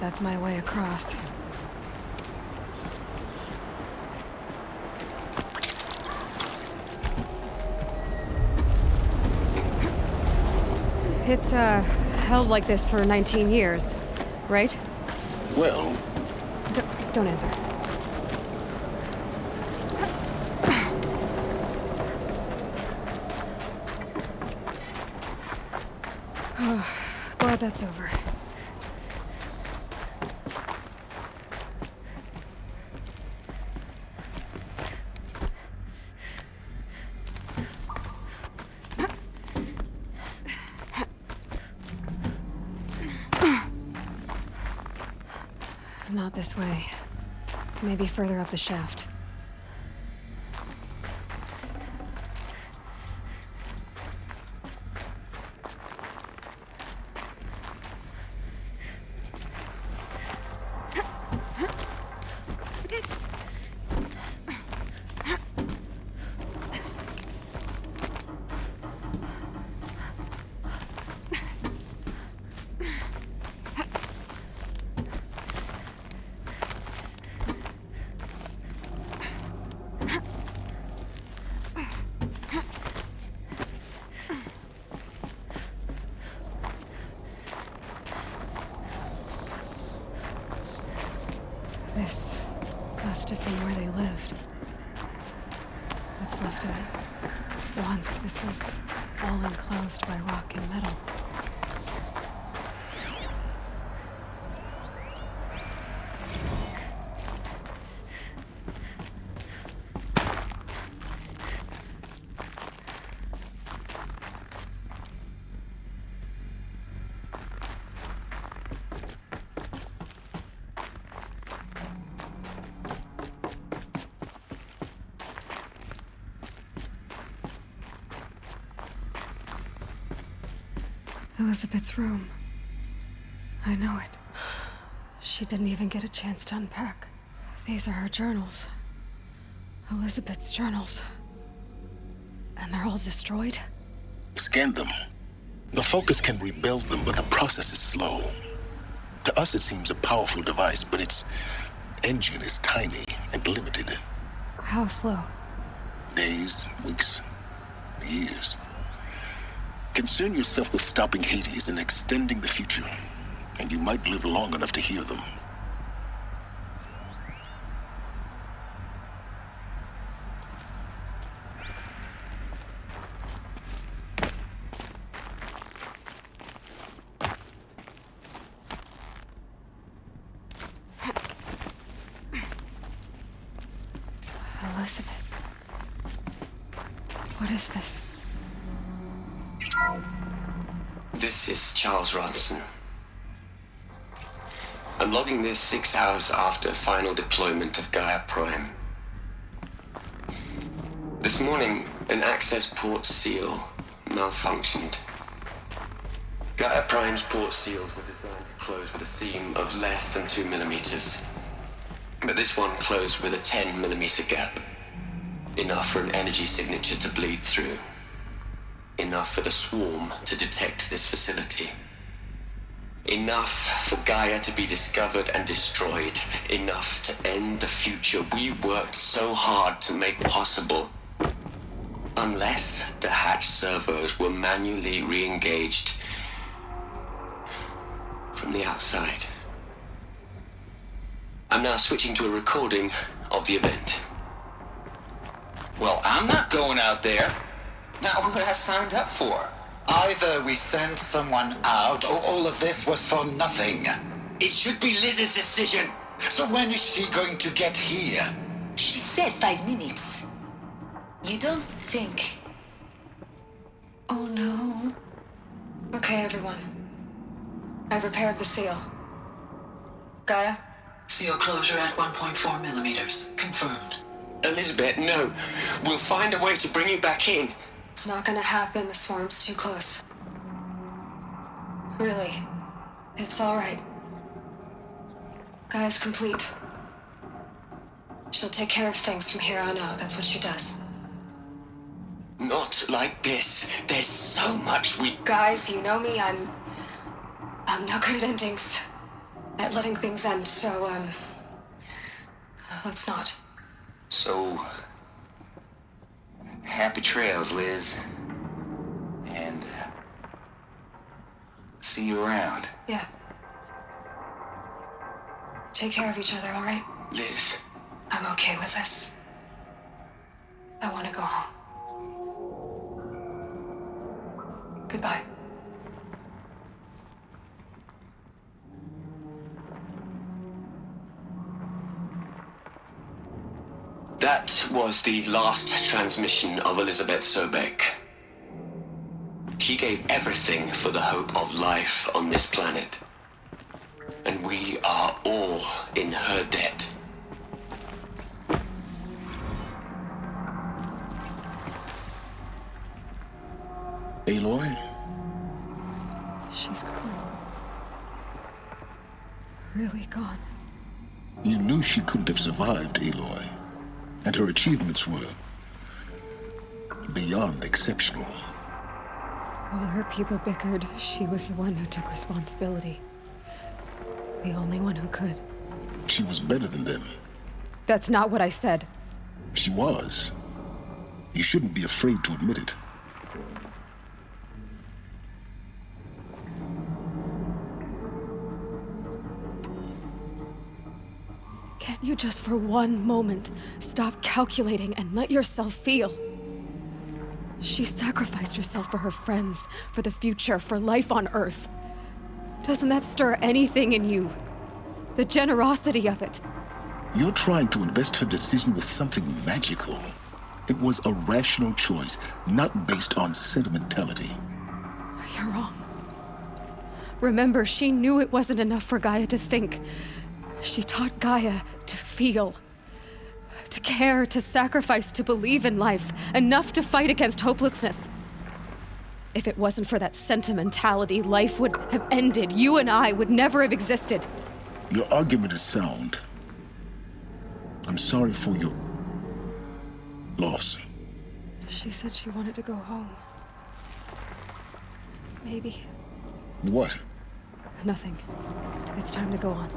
That's my way across. It's, held like this for 19 years, right? Well... Don't answer. Glad that's over. Not this way. Maybe further up the shaft. This must have been where they lived. What's left of it. Once this was all enclosed by rock and metal. Elizabeth's room. I know it. She didn't even get a chance to unpack. These are her journals. Elizabeth's journals. And they're all destroyed? Scan them. The Focus can rebuild them, but the process is slow. To us, it seems a powerful device, but its engine is tiny and limited. How slow? Days, weeks, years. Concern yourself with stopping Hades and extending the future, and you might live long enough to hear them. Elizabeth. What is this? This is Charles Ronson. I'm logging this 6 hours after final deployment of Gaia Prime. This morning, an access port seal malfunctioned. Gaia Prime's port seals were designed to close with a seam of less than 2 millimeters. But this one closed with a 10 millimeter gap. Enough for an energy signature to bleed through. Enough for the swarm to detect this facility. Enough for Gaia to be discovered and destroyed. Enough to end the future we worked so hard to make possible. Unless the hatch servos were manually re-engaged from the outside. I'm now switching to a recording of the event. Well, I'm not going out there. Not what I signed up for. Either we send someone out, or all of this was for nothing. It should be Liz's decision. So when is she going to get here? She said 5 minutes. You don't think... Oh no. Okay, everyone. I've repaired the seal. Gaia? Seal closure at 1.4 millimeters. Confirmed. Elizabeth, no. We'll find a way to bring you back in. It's not gonna happen. The swarm's too close. Really. It's all right. Gaia's complete. She'll take care of things from here on out. That's what she does. Not like this. There's so much we... Guys, you know me. I'm no good at endings. At letting things end, so, let's not. So... happy trails, Liz. And... see you around. Yeah. Take care of each other, all right? Liz. I'm okay with this. I want to go home. Goodbye. That was the last transmission of Elizabeth Sobek. She gave everything for the hope of life on this planet. And we are all in her debt. Aloy? She's gone. Really gone. You knew she couldn't have survived, Aloy. And her achievements were beyond exceptional. While her people bickered, she was the one who took responsibility. The only one who could. She was better than them. That's not what I said. She was. You shouldn't be afraid to admit it. Can't you just for one moment stop calculating and let yourself feel? She sacrificed herself for her friends, for the future, for life on Earth. Doesn't that stir anything in you? The generosity of it. You're trying to invest her decision with something magical. It was a rational choice, not based on sentimentality. You're wrong. Remember, she knew it wasn't enough for Gaia to think. She taught Gaia to feel, to care, to sacrifice, to believe in life, enough to fight against hopelessness. If it wasn't for that sentimentality, life would have ended. You and I would never have existed. Your argument is sound. I'm sorry for your loss. She said she wanted to go home. Maybe. What? Nothing. It's time to go on.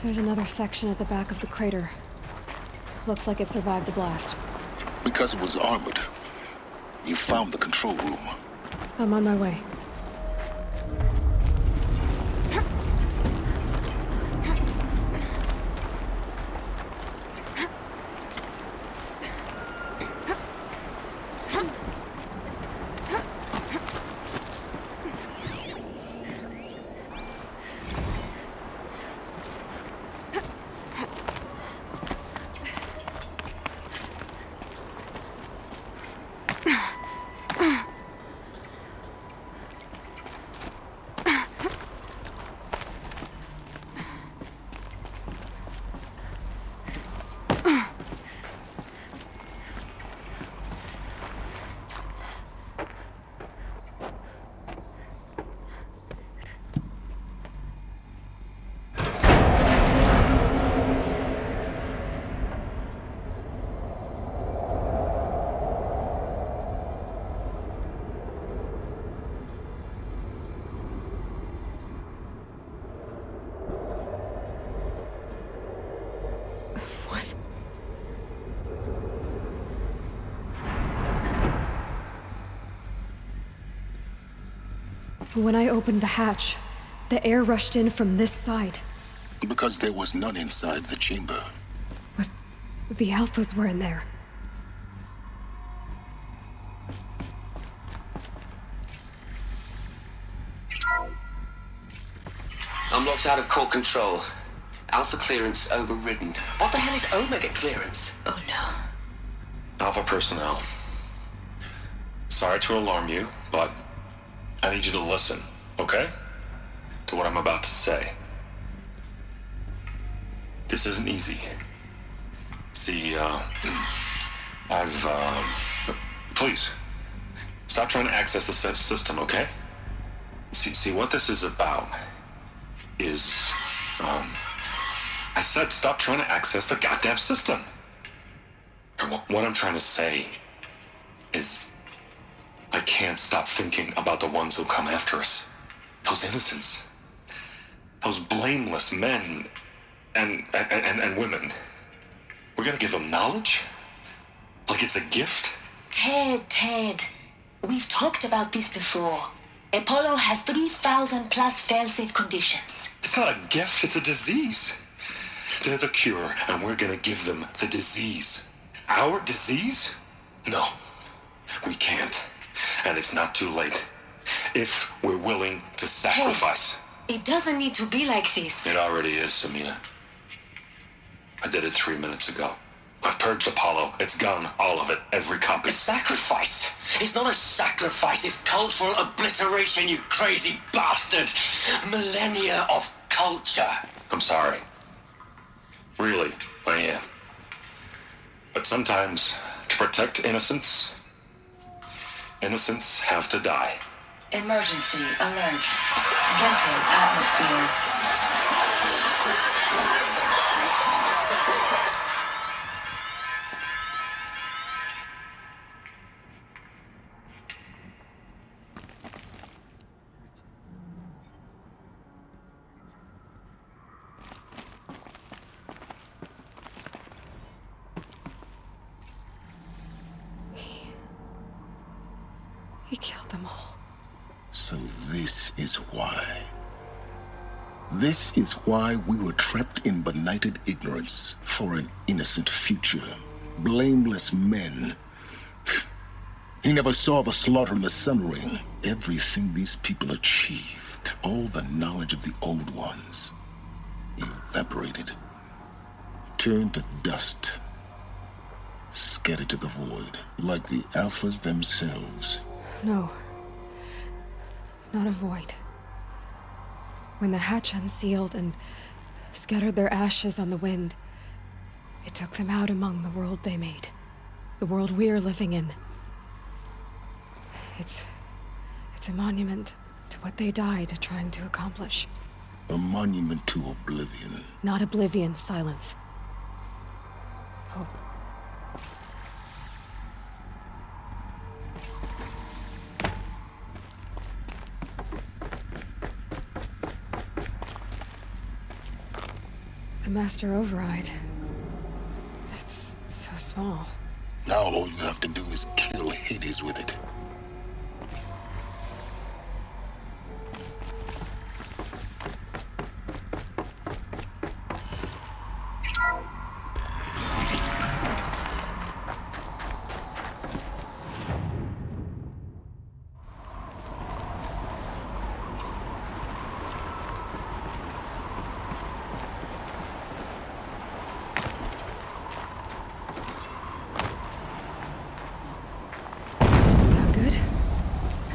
There's another section at the back of the crater. Looks like it survived the blast. Because it was armored. You found the control room. I'm on my way. When I opened the hatch, the air rushed in from this side. Because there was none inside the chamber. But the Alphas were in there. I'm locked out of core control. Alpha clearance overridden. What the hell is Omega clearance? Oh no. Alpha personnel. Sorry to alarm you, but I need you to listen, okay? To what I'm about to say. This isn't easy. See, please, stop trying to access the system, okay? See, what this is about is, I said stop trying to access the goddamn system. And what I'm trying to say is, I can't stop thinking about the ones who come after us. Those innocents. Those blameless men and women. We're gonna give them knowledge? Like it's a gift? Ted. We've talked about this before. Apollo has 3,000 plus fail-safe conditions. It's not a gift, it's a disease. They're the cure, and we're gonna give them the disease. Our disease? No, we can't. And it's not too late. If we're willing to sacrifice. Ted, it doesn't need to be like this. It already is, Samina. I did it 3 minutes ago. I've purged Apollo. It's gone, all of it, every copy. A sacrifice? It's not a sacrifice, it's cultural obliteration, you crazy bastard! Millennia of culture. I'm sorry. Really, I am. But sometimes, to protect innocence have to die. Emergency alert. Venting atmosphere. He killed them all. So this is why. This is why we were trapped in benighted ignorance for an innocent future. Blameless men. He never saw the slaughter in the Sun Ring. Everything these people achieved, all the knowledge of the old ones, evaporated, turned to dust, scattered to the void, like the Alphas themselves. No. Not a void. When the hatch unsealed and scattered their ashes on the wind, it took them out among the world they made. The world we're living in. It's a monument to what they died trying to accomplish. A monument to oblivion. Not oblivion, silence. Hope. The Master Override. That's so small. Now all you have to do is kill Hades with it.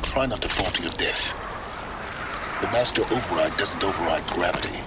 Try not to fall to your death. The Master Override doesn't override gravity.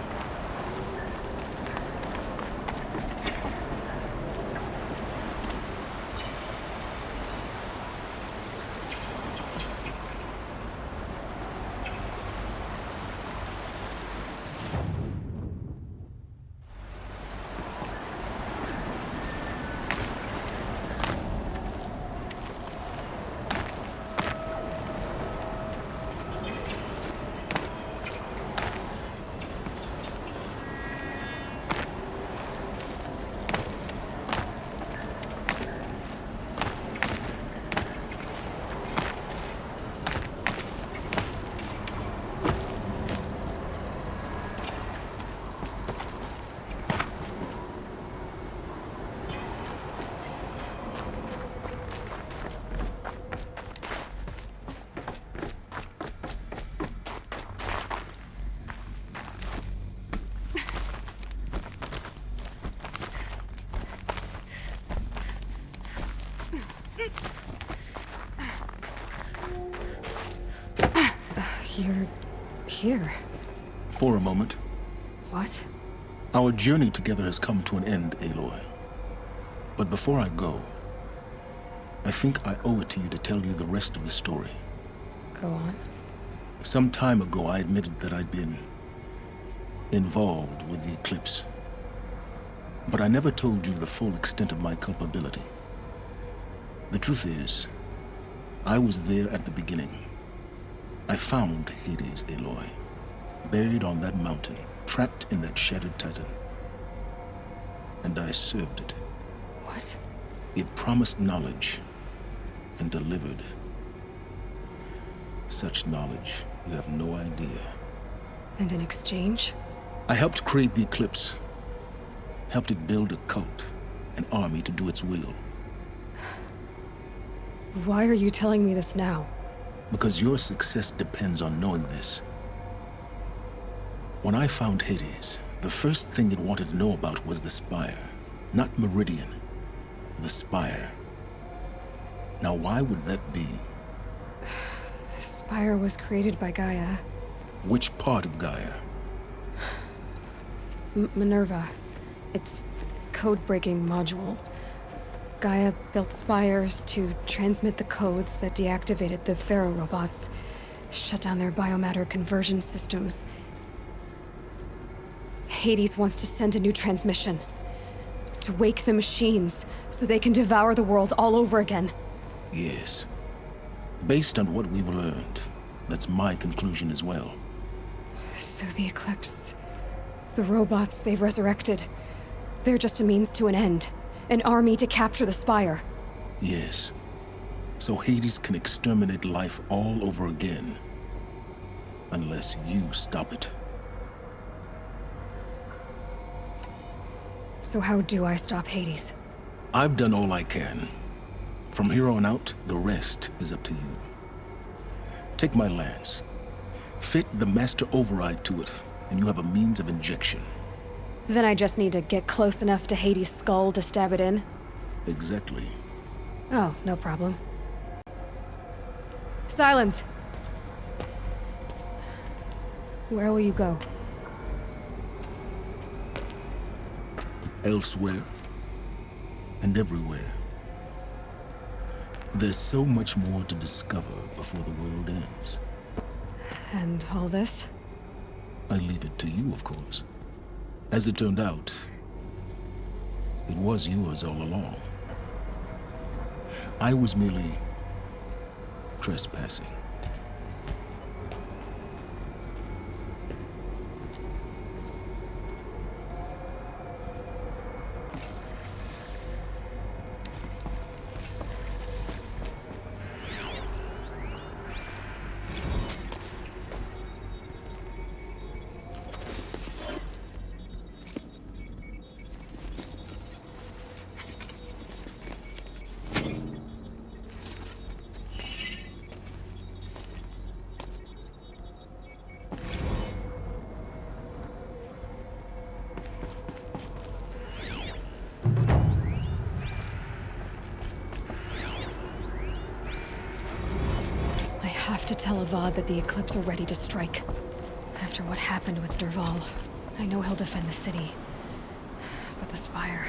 You're here. For a moment. What? Our journey together has come to an end, Aloy. But before I go, I think I owe it to you to tell you the rest of the story. Go on. Some time ago, I admitted that I'd been involved with the eclipse. But I never told you the full extent of my culpability. The truth is, I was there at the beginning. I found Hades, Aloy, buried on that mountain, trapped in that shattered titan. And I served it. What? It promised knowledge and delivered such knowledge you have no idea. And in exchange? I helped create the eclipse, helped it build a cult, an army to do its will. Why are you telling me this now? Because your success depends on knowing this. When I found Hades, the first thing it wanted to know about was the Spire. Not Meridian, the Spire. Now why would that be? The Spire was created by Gaia. Which part of Gaia? Minerva. Its code-breaking module. Gaia built spires to transmit the codes that deactivated the Pharaoh robots, shut down their biomatter conversion systems. Hades wants to send a new transmission. To wake the machines, so they can devour the world all over again. Yes. Based on what we've learned, that's my conclusion as well. So the Eclipse, the robots they've resurrected, they're just a means to an end. An army to capture the Spire. Yes. so Hades can exterminate life all over again. Unless you stop it. So how do I stop Hades? I've done all I can. From here on out, the rest is up to you. Take my lance. Fit the master override to it, and you have a means of injection. Then I just need to get close enough to Hades' skull to stab it in? Exactly. Oh, no problem. Silence! Where will you go? Elsewhere. And everywhere. There's so much more to discover before the world ends. And all this? I leave it to you, of course. As it turned out, it was yours all along. I was merely trespassing. I have to tell Avad that the Eclipse are ready to strike. After what happened with Dervahl, I know he'll defend the city. But the Spire...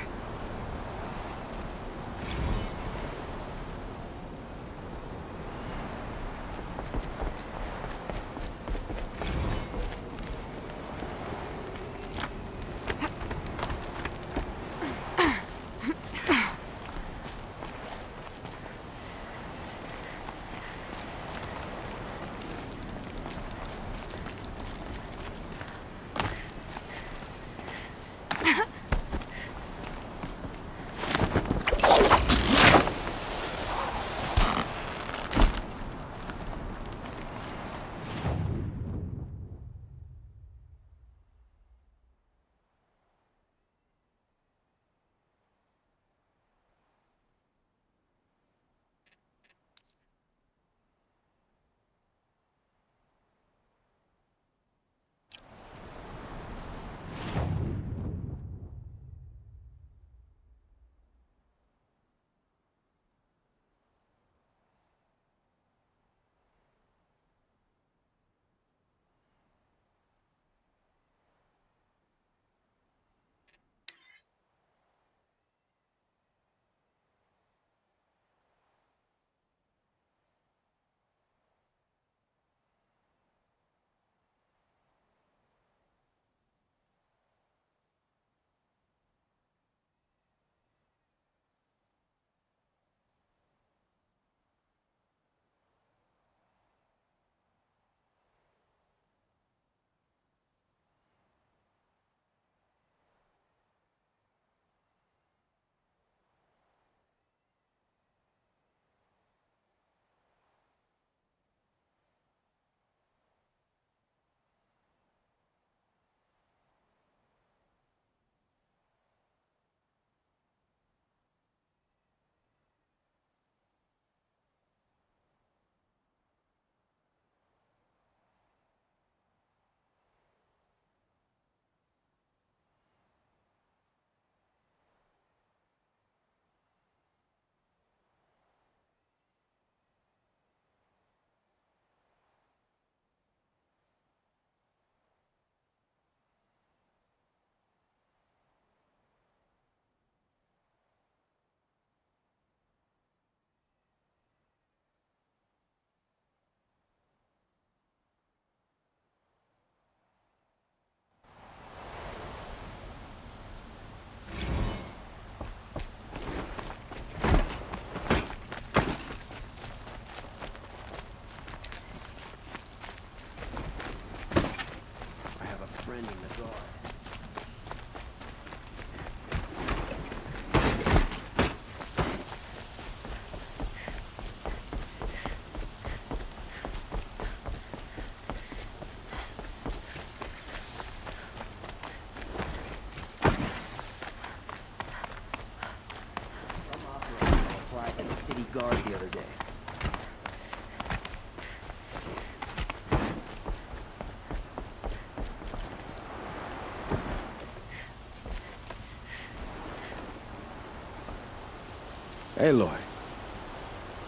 Aloy,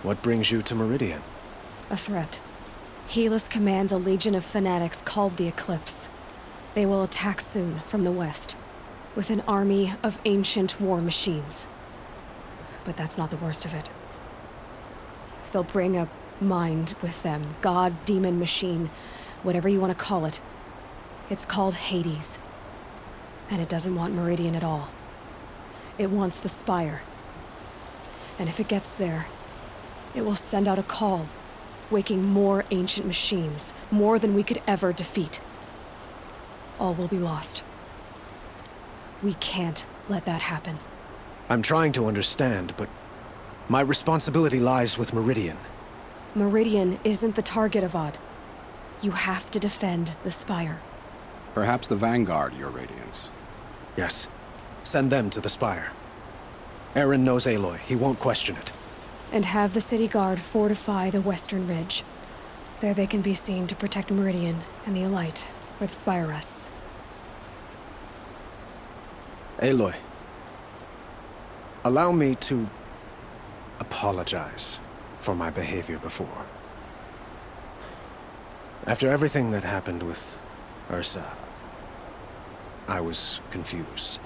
what brings you to Meridian? A threat. Helis commands a legion of fanatics called the Eclipse. They will attack soon from the west, with an army of ancient war machines. But that's not the worst of it. They'll bring a mind with them, god, demon, machine, whatever you want to call it. It's called Hades. And it doesn't want Meridian at all. It wants the Spire. And if it gets there, it will send out a call, waking more ancient machines, more than we could ever defeat. All will be lost. We can't let that happen. I'm trying to understand, but my responsibility lies with Meridian. Meridian isn't the target, Avad. You have to defend the Spire. Perhaps the Vanguard, Your Radiance. Yes. Send them to the Spire. Eren knows Aloy. He won't question it. And have the city guard fortify the western ridge. There they can be seen to protect Meridian and the Elite, where the Spire rests. Aloy, allow me to apologize for my behavior before. After everything that happened with Ursa, I was confused.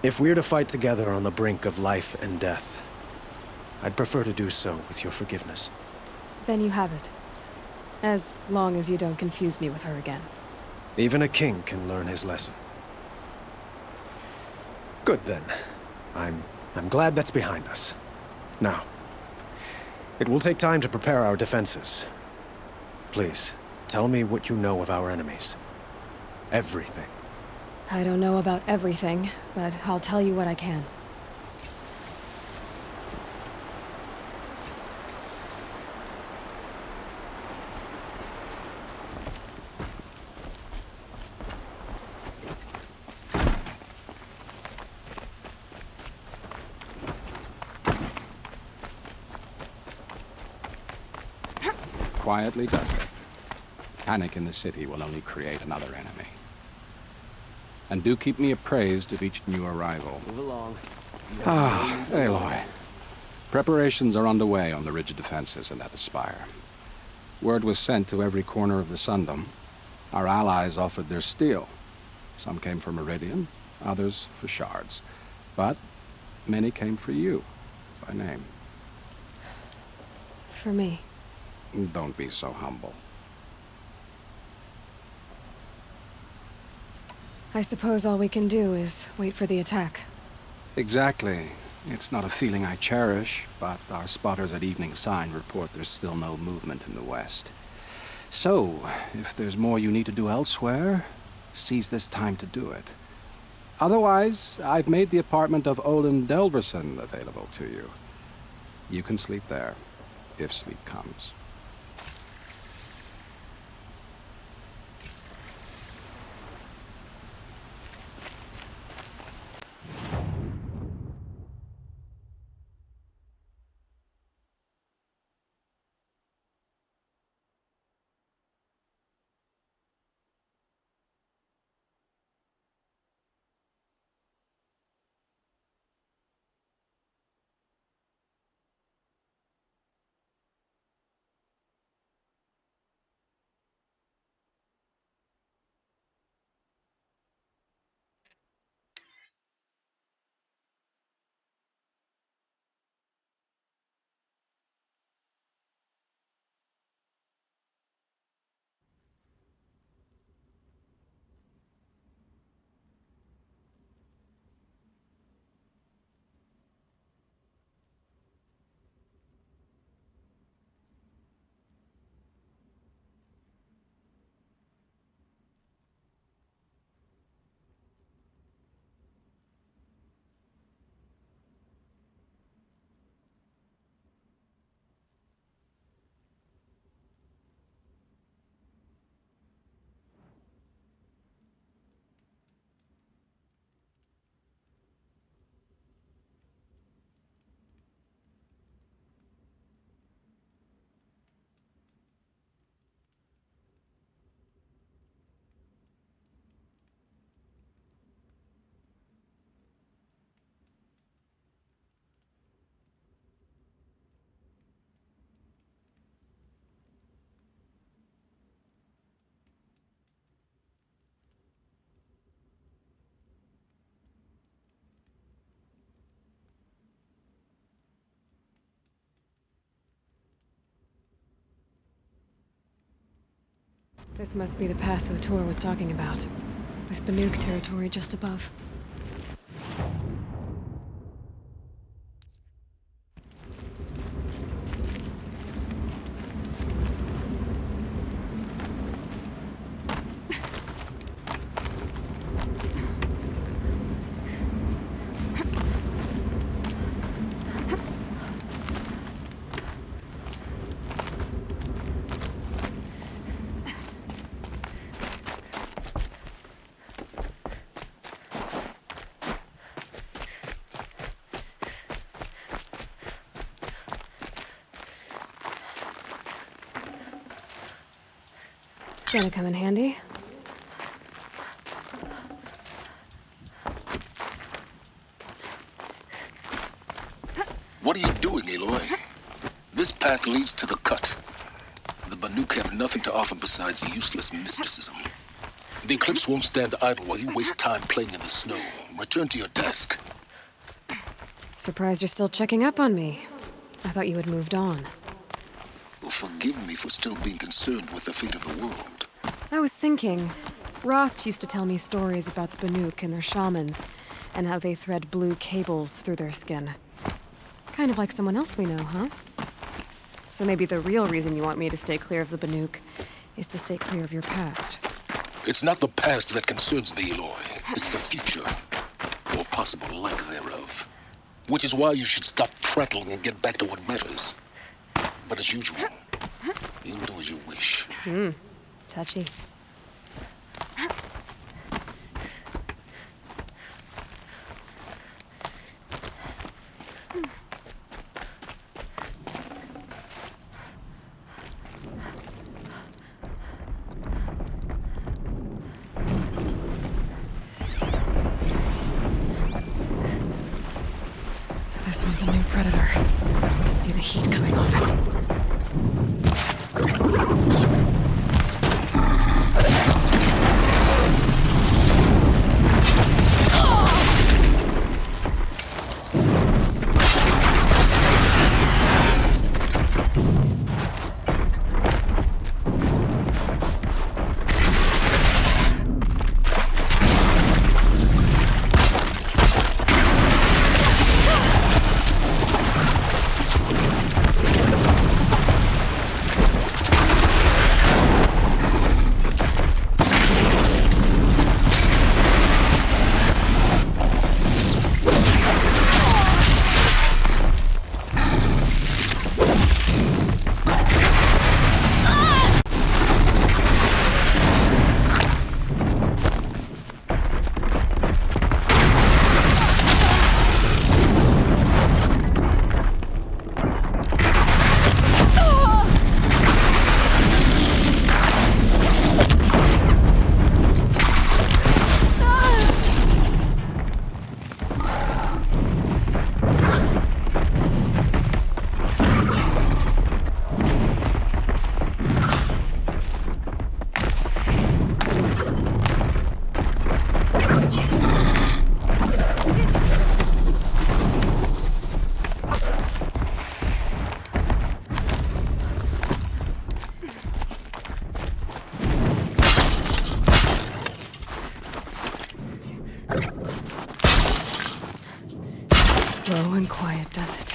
If we're to fight together on the brink of life and death, I'd prefer to do so with your forgiveness. Then you have it. As long as you don't confuse me with her again. Even a king can learn his lesson. Good then. I'm glad that's behind us. Now, it will take time to prepare our defenses. Please, tell me what you know of our enemies. Everything. I don't know about everything, but I'll tell you what I can. Quietly does it. Panic in the city will only create another enemy. And do keep me appraised of each new arrival. Move along. Aloy. Preparations are underway on the ridge defenses and at the Spire. Word was sent to every corner of the Sundom. Our allies offered their steel. Some came for Meridian, others for shards. But many came for you, by name. For me. Don't be so humble. I suppose all we can do is wait for the attack. Exactly. It's not a feeling I cherish, but our spotters at Evening Sign report there's still no movement in the west. So, if there's more you need to do elsewhere, seize this time to do it. Otherwise, I've made the apartment of Olin Delverson available to you. You can sleep there, if sleep comes. This must be the pass O'Tor was talking about, with Banuk territory just above. Gonna come in handy. What are you doing, Aloy? This path leads to the cut. The Banuk have nothing to offer besides useless mysticism. The Eclipse won't stand idle while you waste time playing in the snow. Return to your desk. Surprised you're still checking up on me. I thought you had moved on. Well, forgive me for still being concerned with the fate of the world. I was thinking, Rost used to tell me stories about the Banuk and their shamans, and how they thread blue cables through their skin. Kind of like someone else we know, huh? So maybe the real reason you want me to stay clear of the Banuk is to stay clear of your past. It's not the past that concerns me, Aloy. It's the future, or possible lack thereof. Which is why you should stop prattling and get back to what matters. But as usual, you'll do as you wish. Touchy. This one's a new predator. I can see the heat coming off it. Slow and quiet does it.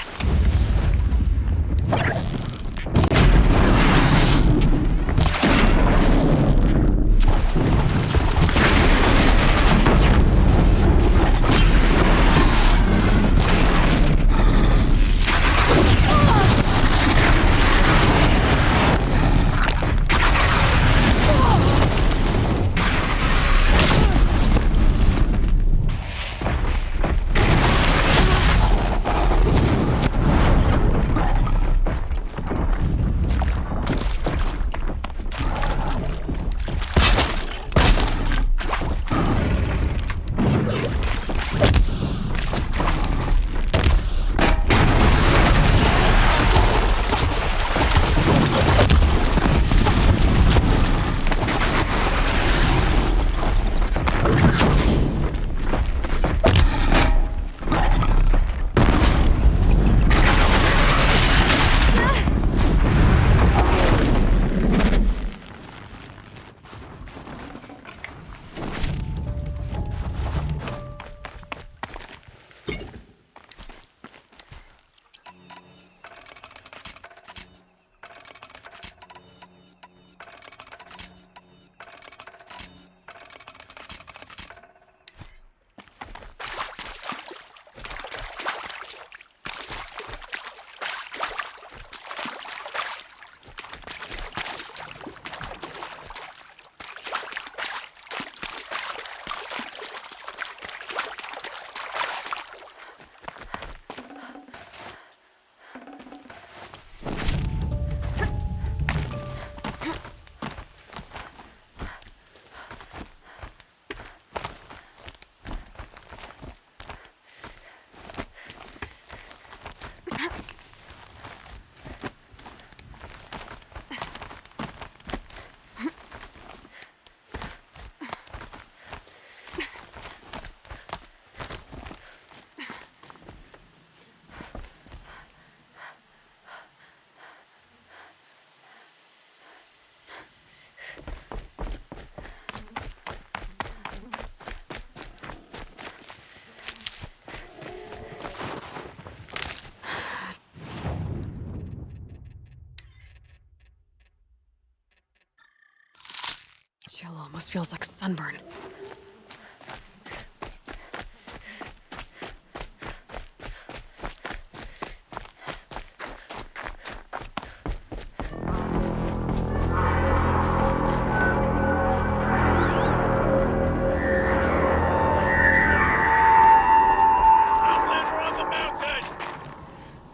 Chill almost feels like sunburn.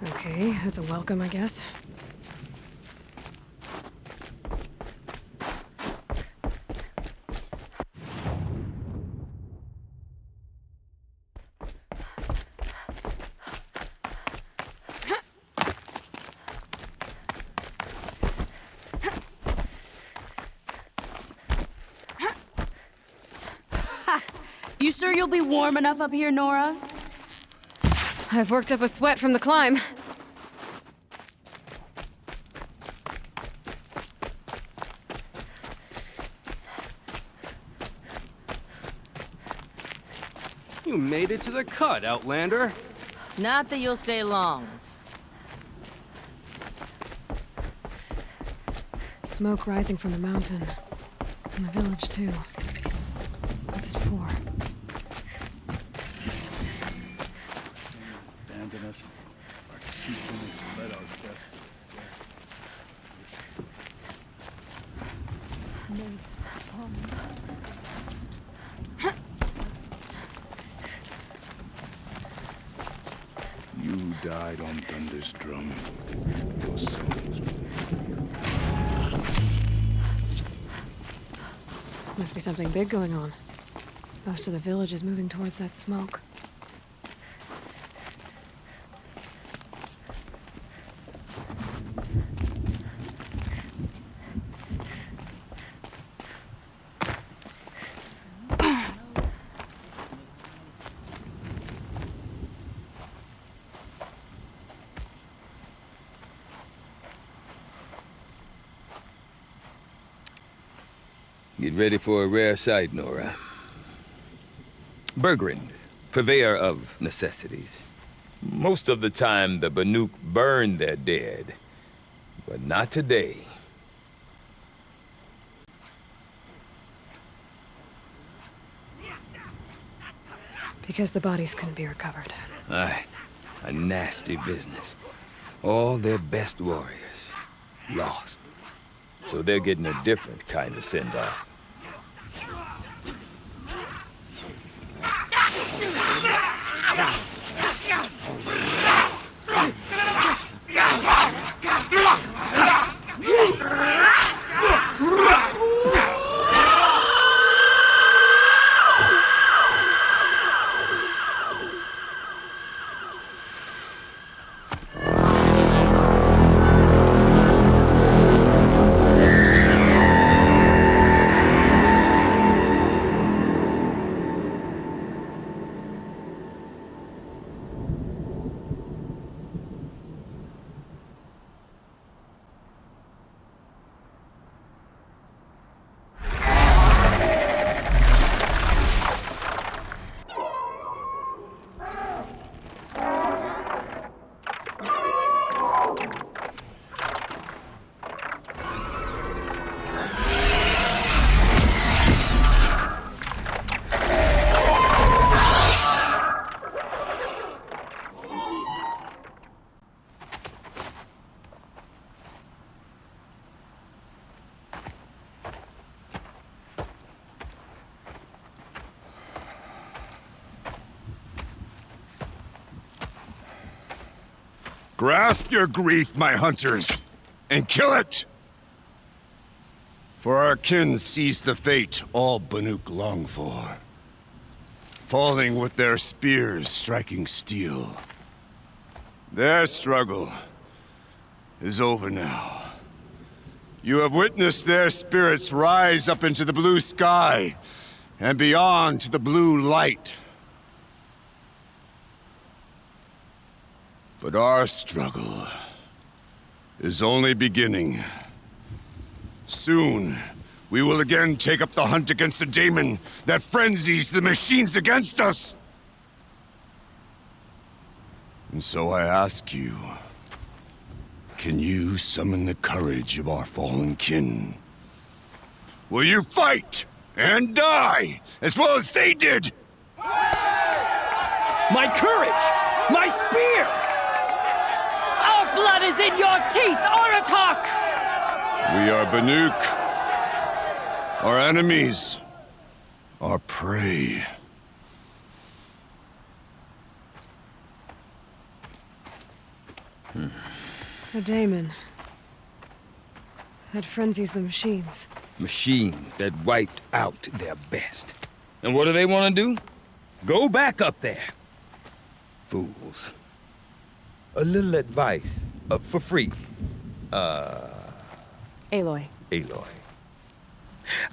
Okay, that's a welcome, I guess. You sure you'll be warm enough up here, Nora? I've worked up a sweat from the climb. You made it to the cut, Outlander. Not that you'll stay long. Smoke rising from the mountain. And the village, too. What's it for? Abandon us. Our chieftains led our best. You died on Thunder's drum. Your sons. Must be something big going on. Most of the village is moving towards that smoke. Get ready for a rare sight, Nora. Bergrind, purveyor of necessities. Most of the time, the Banuk burn their dead, but not today. Because the bodies couldn't be recovered. Aye, a nasty business. All their best warriors lost. So they're getting a different kind of send-off. Grasp your grief, my hunters, and kill it! For our kin sees the fate all Banuk long for. Falling with their spears striking steel. Their struggle is over now. You have witnessed their spirits rise up into the blue sky, and beyond to the blue light. But our struggle is only beginning. Soon, we will again take up the hunt against the daemon that frenzies the machines against us. And so I ask you, can you summon the courage of our fallen kin? Will you fight and die as well as they did? My courage! My spear! Our blood is in your teeth, Aratak! We are Banuk. Our enemies are prey. The daemon. That frenzies the machines. Machines that wiped out their best. And what do they want to do? Go back up there. Fools. A little advice, for free. Aloy. Aloy.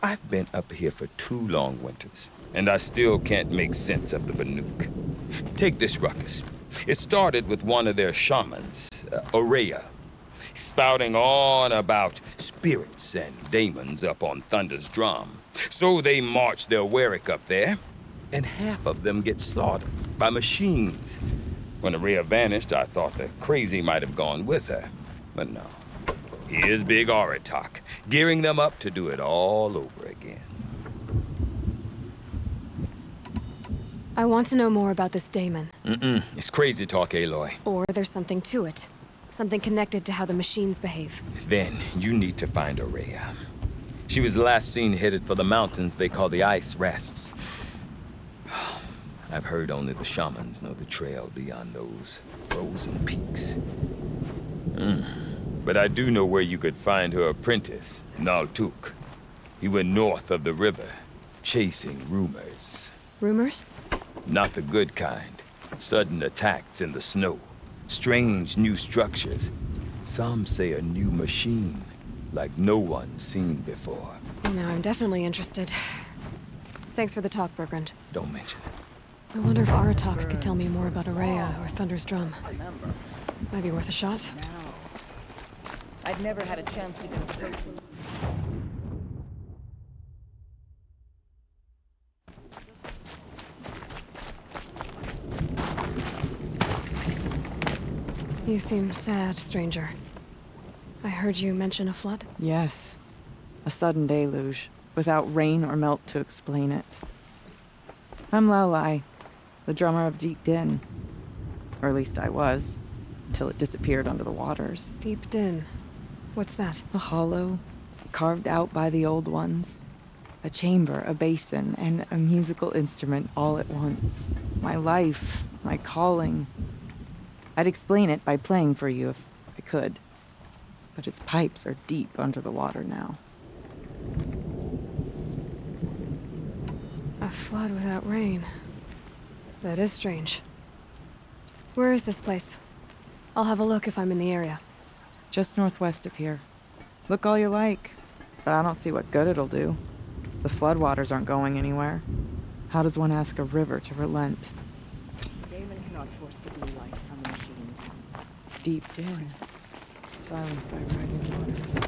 I've been up here for 2 long winters, and I still can't make sense of the Banuk. Take this ruckus. It started with one of their shamans, Aurea, spouting on about spirits and demons up on Thunder's drum. So they march their Warwick up there, and half of them get slaughtered by machines. When Aurea vanished, I thought the crazy might have gone with her, but no. Here's Big Aratak, gearing them up to do it all over again. I want to know more about this daemon. It's crazy talk, Aloy. Or there's something to it. Something connected to how the machines behave. Then you need to find Aurea. She was last seen headed for the mountains they call the Ice Rafts. I've heard only the shamans know the trail beyond those frozen peaks. But I do know where you could find her apprentice, Naltuk. He went north of the river, chasing rumors. Rumors? Not the good kind. Sudden attacks in the snow. Strange new structures. Some say a new machine, like no one's seen before. Now I'm definitely interested. Thanks for the talk, Bergrand. Don't mention it. I wonder if Aratak could tell me more about Aurea or Thunder's drum. Might be worth a shot. I've never had a chance to go close. You seem sad, stranger. I heard you mention a flood? Yes. A sudden deluge, without rain or melt to explain it. I'm Laolai, the drummer of Deep Din. Or at least I was, until it disappeared under the waters. Deep Din. What's that? A hollow, carved out by the old ones. A chamber, a basin, and a musical instrument all at once. My life, my calling. I'd explain it by playing for you if I could. But its pipes are deep under the water now. A flood without rain. That is strange. Where is this place? I'll have a look if I'm in the area. Just northwest of here. Look all you like, but I don't see what good it'll do. The floodwaters aren't going anywhere. How does one ask a river to relent? Daemon cannot forcibly light from the machines. Deep Din. Silenced by rising waters.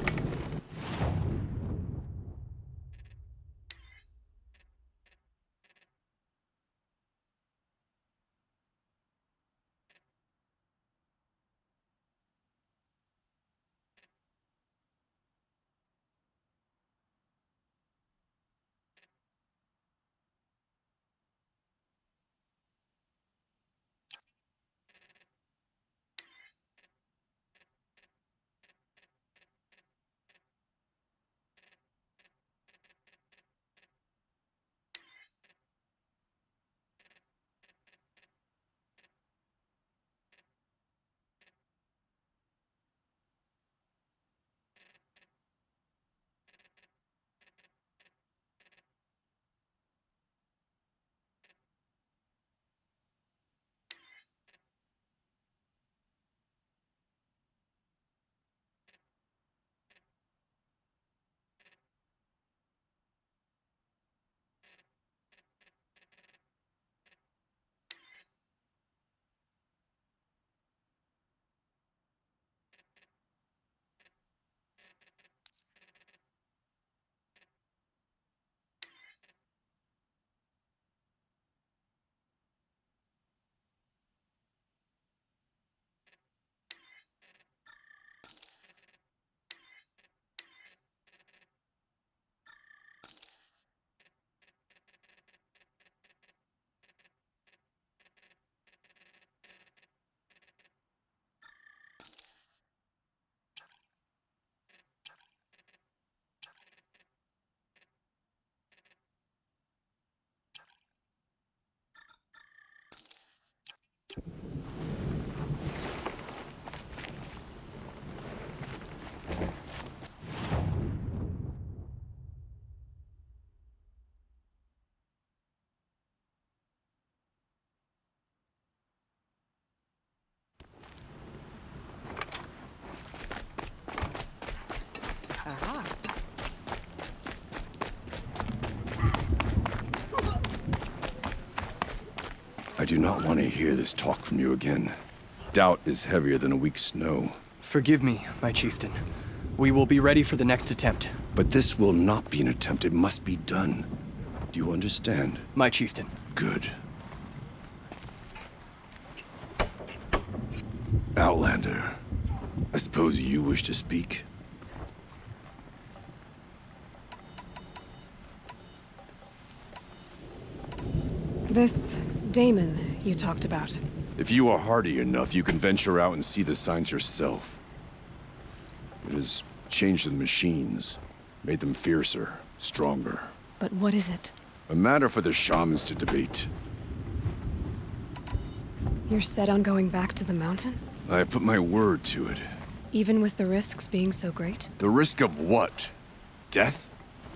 Aha. I do not want to hear this talk from you again. Doubt is heavier than a week's snow. Forgive me, my chieftain. We will be ready for the next attempt. But this will not be an attempt. It must be done. Do you understand? My chieftain. Good. Outlander, I suppose you wish to speak? This Damon you talked about. If you are hardy enough, you can venture out and see the signs yourself. It has changed the machines, made them fiercer, stronger. But what is it? A matter for the shamans to debate. You're set on going back to the mountain? I have put my word to it. Even with the risks being so great? The risk of what? Death?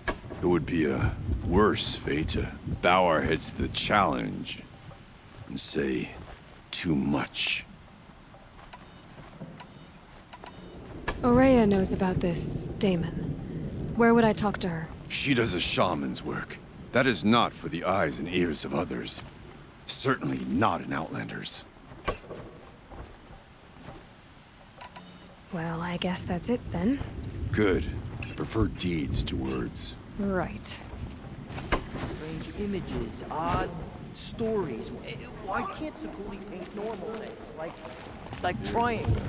It would be a worse fate to bow our heads to the challenge and say too much. Aurea knows about this Damon. Where would I talk to her? She does a shaman's work. That is not for the eyes and ears of others. Certainly not an Outlander's. Well, I guess that's it then. Good. I prefer deeds to words. Right. Strange images, odd stories. Why can't CHÚC paint normal things, like triangles?